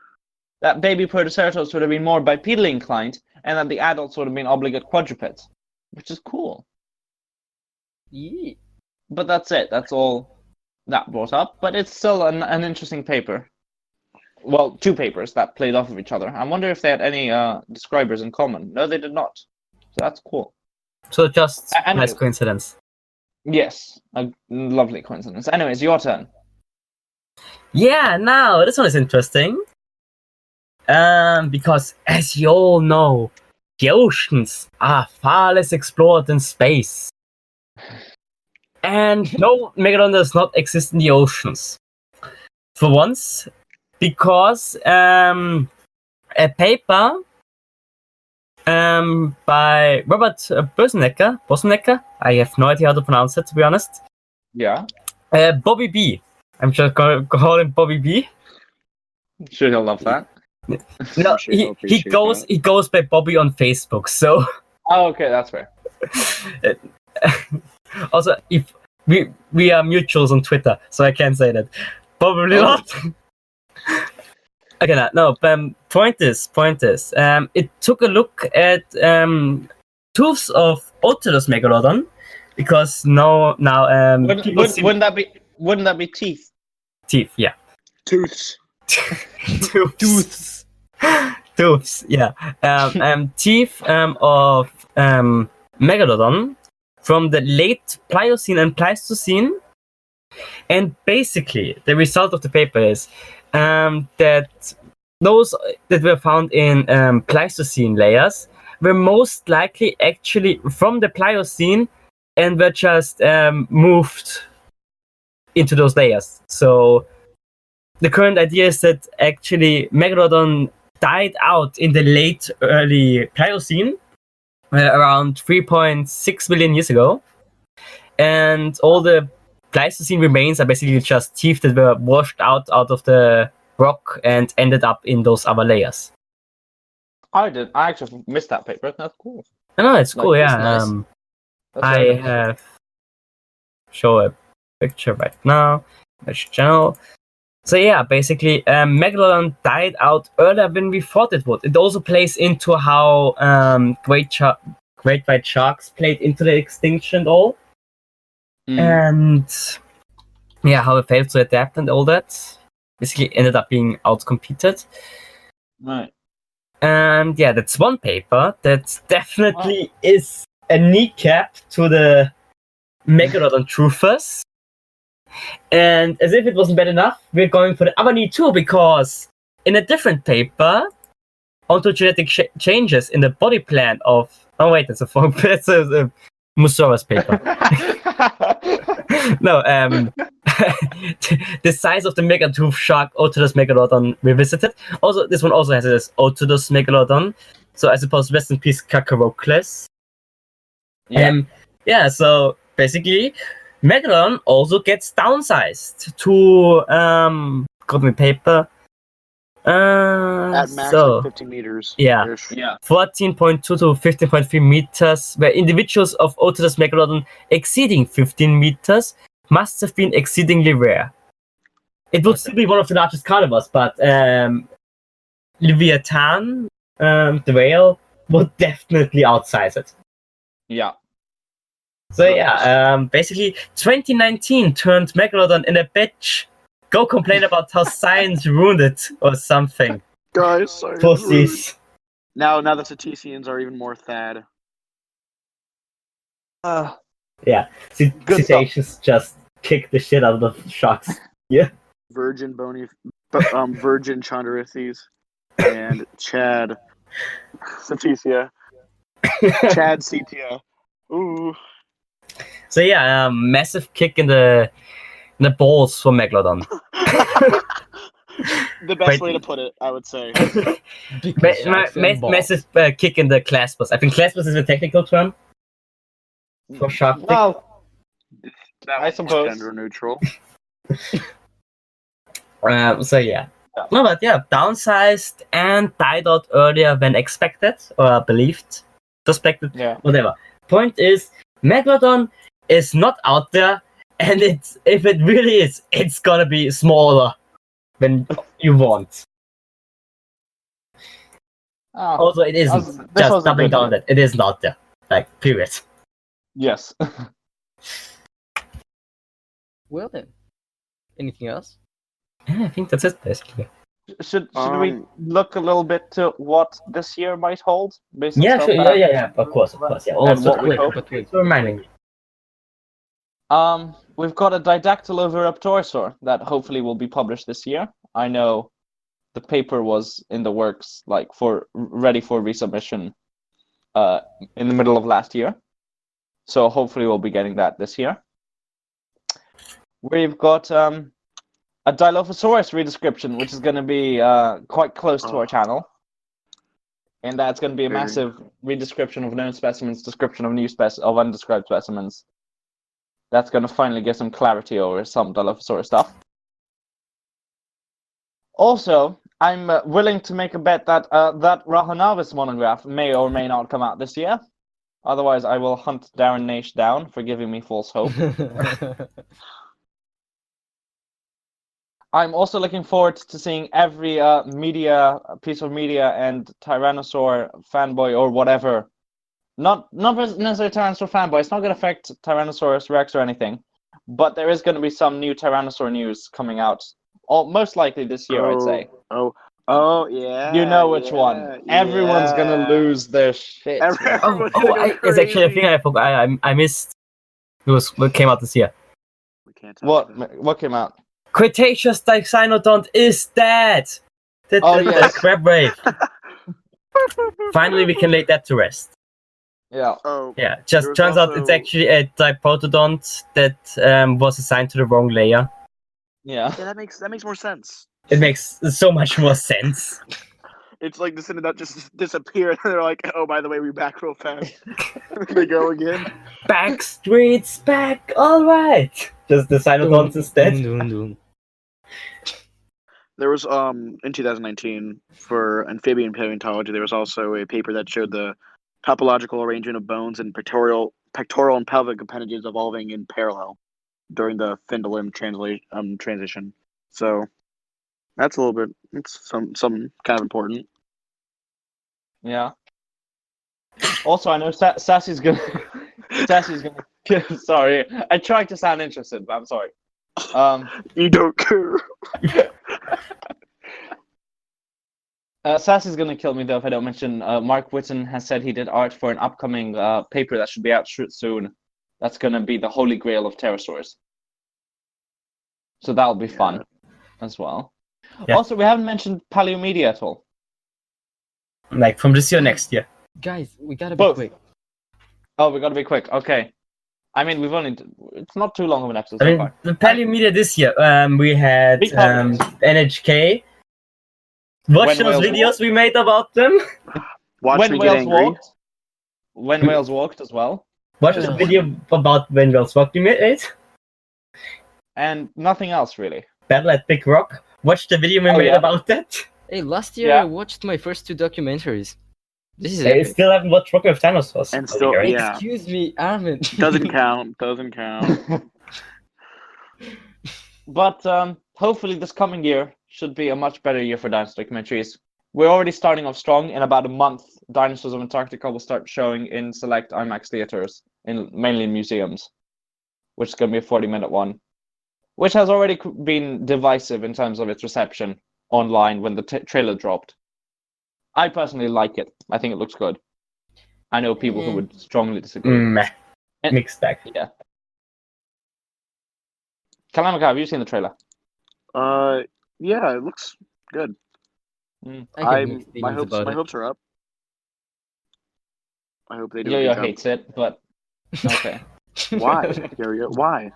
That baby Protoceratops would have been more bipedally inclined, and that the adults would have been obligate quadrupeds, which is cool. Yeah. But that's it. That's all that brought up. But it's still an interesting paper. Well, 2 papers that played off of each other. I wonder if they had any describers in common. No, they did not. So that's cool. so just Anyway. nice coincidence. Yes, a lovely coincidence. Anyways, your turn. Yeah, now this one is interesting. Because as you all know, the oceans are far less explored than space. And no, Megalodon does not exist in the oceans. For once, because a paper by Robert Bosenecker, I have no idea how to pronounce it, to be honest. Yeah. Bobby B. I'm just gonna call him Bobby B. Sure, he'll love that. No, I'm sure he'll he appreciate goes by Bobby on Facebook. So Oh, okay, that's fair. also, if we are mutuals on Twitter, so I can't say that. Probably Oh. not. Okay, no. Point is, it took a look at tooths of Otulus megalodon, because now people see Wouldn't that be teeth? teeth, yeah. Tooths. Tooths. Tooths, yeah. Teeth of megalodon from the late Pliocene and Pleistocene. And basically, the result of the paper is that those that were found in Pleistocene layers were most likely actually from the Pliocene and were just moved into those layers. So the current idea is that actually Megalodon died out in the late early Pliocene, around 3.6 million years ago, and all the Pleistocene remains are basically just teeth that were washed out of the rock and ended up in those other layers. I actually missed that paper. That's cool. I know, it's cool, Like, yeah. that's nice. That's I very nice. have show a picture right now. Which channel? So yeah, basically, Megalodon died out earlier than we thought it would. It also plays into how great white sharks played into the extinction and all, and yeah, how it failed to adapt and all that. Basically, ended up being outcompeted. Right. And yeah, that's one paper that definitely is a kneecap to the Megalodon truthers. And as if it wasn't bad enough, we're going for the other knee too, because in a different paper, ontogenetic changes in the body plan of... Oh wait, that's a Musora's paper. No, the size of the megatooth shark Otodus megalodon revisited. Also, this one also has this Otodus megalodon. So I suppose rest in peace, Kakarocles. Yeah. So basically, Megalodon also gets downsized to got my paper. At max, So like 50 meters. Yeah. Ish. Yeah. 14.2 to 15.3 meters, where individuals of Otodus megalodon exceeding 15 meters must have been exceedingly rare. It would still be one of the largest carnivores, but Leviathan, the whale, would definitely outsize it. Yeah. So yeah, basically 2019 turned Megalodon in a bitch. Go complain about how science ruined it or something. Guys, sorry. Pussies. Now the Cetaceans are even more thad. Yeah, Good cetaceans just kick the shit out of the sharks. Virgin Virgin Chondrichthyes and Chad Cetecia. Chad Cetia. Ooh. So yeah, massive kick in the balls for Megalodon. The best Wait. way to put it, I would say. Massive kick in the claspers. I think claspers is a technical term for shark kick. Well, That I was suppose. gender neutral. So yeah. No, but yeah, downsized and died out earlier than expected or believed, suspected, yeah. whatever. Point is, Megalodon is not out there, and if it really is, it's gonna be smaller than you want. Oh, Also, it isn't. this Just was a doubling good down on that. It isn't out there. Like, period. yes. Well then. Anything else? Yeah, I think that's it, basically. Should we look a little bit to what this year might hold? Based on Yeah, stuff sure. that- Yeah. Of course. Yeah. And Also, what we hope. so reminding me. We've got a Didactyloviraptorosaur that hopefully will be published this year. I know the paper was in the works, like ready for resubmission, in the middle of last year. So hopefully we'll be getting that this year. We've got a Dilophosaurus redescription, which is going to be quite close to our channel. And that's going to be a massive redescription of known specimens, description of of undescribed specimens. That's going to finally get some clarity over some Dilophosaurus stuff. Also, I'm willing to make a bet that that Rahanavis monograph may or may not come out this year. Otherwise, I will hunt Darren Naish down for giving me false hope. I'm also looking forward to seeing every piece of media and Tyrannosaur fanboy or whatever. Not necessarily Tyrannosaur fanboy. It's not going to affect Tyrannosaurus Rex or anything. But there is going to be some new Tyrannosaur news coming out. Most likely this year, I'd say. Oh, yeah. You know which one. Everyone's going to lose their shit. It's actually a thing I forgot. I missed. What came out this year? We can't tell you. What came out? Cretaceous Dicynodont is dead. The crab wave. Finally, we can lay that to rest. Yeah. Oh, Yeah, just There's turns out also- it's actually a Diprotodont that was assigned to the wrong layer. Yeah. yeah, that makes more sense. It makes so much more sense. It's like the Synodont just disappeared, and they're like, "Oh, by the way, we back real fast." They go again. Back streets back, all right. Just the Cynodonts instead. There was in 2019 for amphibian paleontology. There was also a paper that showed the topological arrangement of bones and pectoral and pelvic appendages evolving in parallel during the fin to limb transition. So that's a little bit. It's some kind of important. Yeah. Also, I know Sassy's gonna. Sorry, I tried to sound interested, but I'm sorry. You don't care. Sassy's gonna kill me though if I don't mention. Mark Whitten has said he did art for an upcoming paper that should be out soon That's going to be the holy grail of pterosaurs. So that'll be fun as well. Yeah. Also, we haven't mentioned paleomedia at all. Like from this year, next year. Guys, we gotta be Both. quick. Oh, we got to be quick. Okay. I mean, it's not too long of an episode I so mean, far. the paleomedia this year, we had Big topics. NHK. Watch When those whales videos walk. we made about them. Watch When me get whales angry. walked. When whales walked as well. Watch the video about when whales walked we made. And nothing else, really. Battle at Big Rock. Watch the video we Oh, made yeah. about that. Hey, last year Yeah. I watched my first 2 documentaries. This is I epic. still haven't watched Rocket of Dinosaurs. And still- Right? yeah. Excuse me, Armin. Doesn't count. Doesn't count. But hopefully this coming year should be a much better year for dinosaur documentaries. We're already starting off strong. In about a month, Dinosaurs of Antarctica will start showing in select IMAX theaters, mainly in museums, which is going to be a 40-minute one, which has already been divisive in terms of its reception online when the trailer dropped. I personally like it. I think it looks good. I know people who would strongly disagree. Meh. And- Mixed bag. Yeah. Kalamaka, have you seen the trailer? Yeah, it looks good. I have mixed My feelings hopes, about my it. hopes are up. I hope they do a Yo-Yo good job. hates it, but okay. Why? Yo-Yo, why?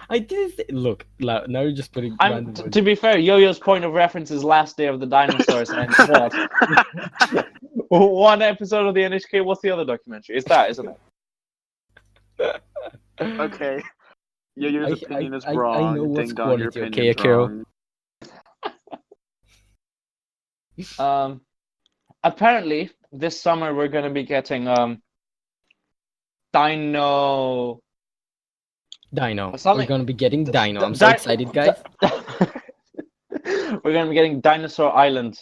I didn't say... Look, now you're just putting random words. To be fair, Yo-Yo's point of reference is Last Day of the Dinosaurs and what? One episode of the NHK. What's the other documentary? It's that, isn't it? Okay. Yo-Yo's opinion is I wrong. know what's Ding dong, your quality, okay, opinion's Akira? wrong. Apparently, this summer we're going to be getting Dino. Dino. Something- We're gonna be getting Dino. I'm Di- so excited, guys. We're going to be getting Dinosaur Island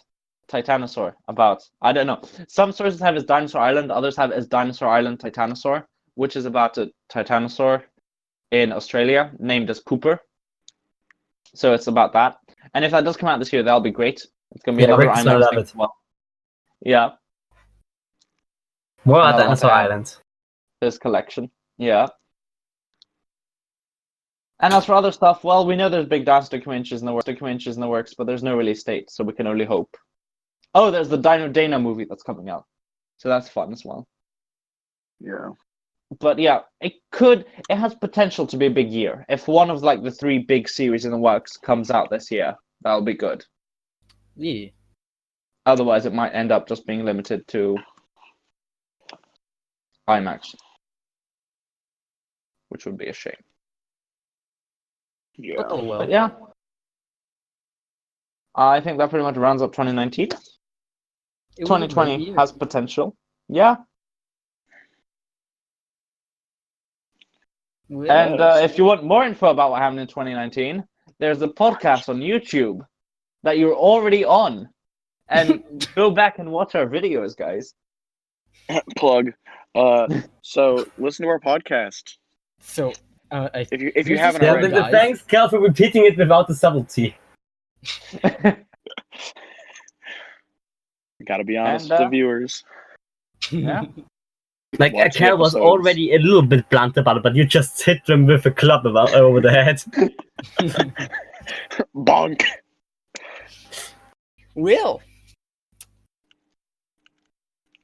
Titanosaur about. I don't know. Some sources have it as Dinosaur Island, others have it as Dinosaur Island Titanosaur, which is about a Titanosaur in Australia named as Cooper. So it's about that. And if that does come out this year, that'll be great. It's going to be Yeah, another Rick's gonna IMAX love thing it. as well. Yeah, More No, at Dinosaur okay. Island. this collection. Yeah. And as for other stuff, well, we know there's big dinosaur documentaries in the works, but there's no release date, so we can only hope. Oh, there's the Dino Dana movie that's coming out. So that's fun as well. Yeah. But yeah, it has potential to be a big year. If one of like the 3 big series in the works comes out this year, that'll be good. Yeah. Otherwise, it might end up just being limited to IMAX, which would be a shame. Yeah. But oh well. But yeah, I think that pretty much rounds up 2019. It was a great 2020 year. has potential. Yeah, Well, and if you want more info about what happened in 2019, there's a podcast on YouTube that you're already on. And go back and watch our videos, guys. Plug. So listen to our podcast. so If you Here's haven't the Yeah, Alright, already. guys. thanks, Cal, for repeating it without the subtlety. Gotta be honest And, with the viewers. Yeah. Like, Watch the Cal was episodes. already a little bit blunt about it, but you just hit them with a club over the head. Bonk. Well,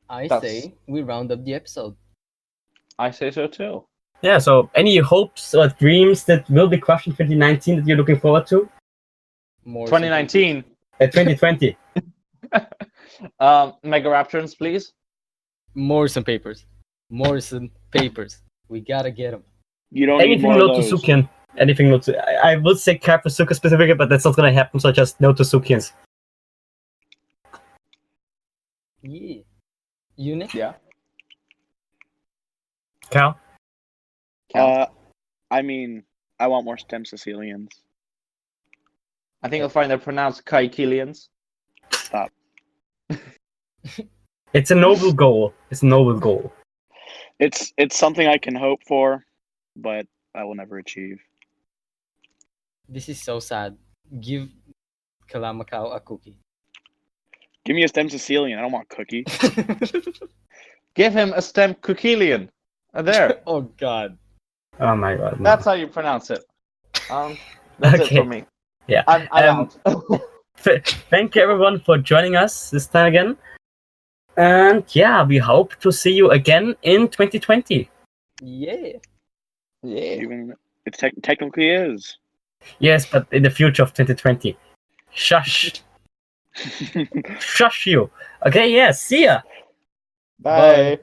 I That's- say we round up the episode. I say so too. Yeah, so any hopes or dreams that will be crushed in 2019 that you're looking forward to? More 2019. 2020. Mega Rapturans, please. Morrison papers. Morrison papers. We gotta get them. You don't need Anything more no of those. Tsukian. Anything no I would say Kapusuka specifically, but that's not gonna happen, so just no Tsukians. Yeah. Unit? Yeah. Cal? I mean, I want more stem Sicilians. I think you'll find they're pronounced Kaikilians. Stop. It's a noble goal. It's a noble goal. It's something I can hope for, but I will never achieve. This is so sad. Give Kalamakau a cookie. Give me a stem Sicilian. I don't want cookie. Give him a stem Kukilian. There. Oh god. Oh my god. No. That's how you pronounce it. That's it Okay. for me. Yeah. I'm out. Thank you everyone for joining us this time again. And yeah, we hope to see you again in 2020. Yeah. Yeah. Even it technically is. Yes, but in the future of 2020. Shush. Shush you. Okay, yeah, see ya. Bye.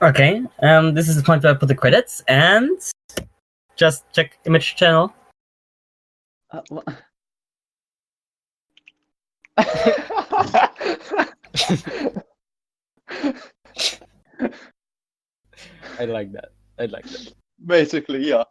Okay, this is the point where I put the credits and just check image channel. Wha- I like that. Basically, yeah.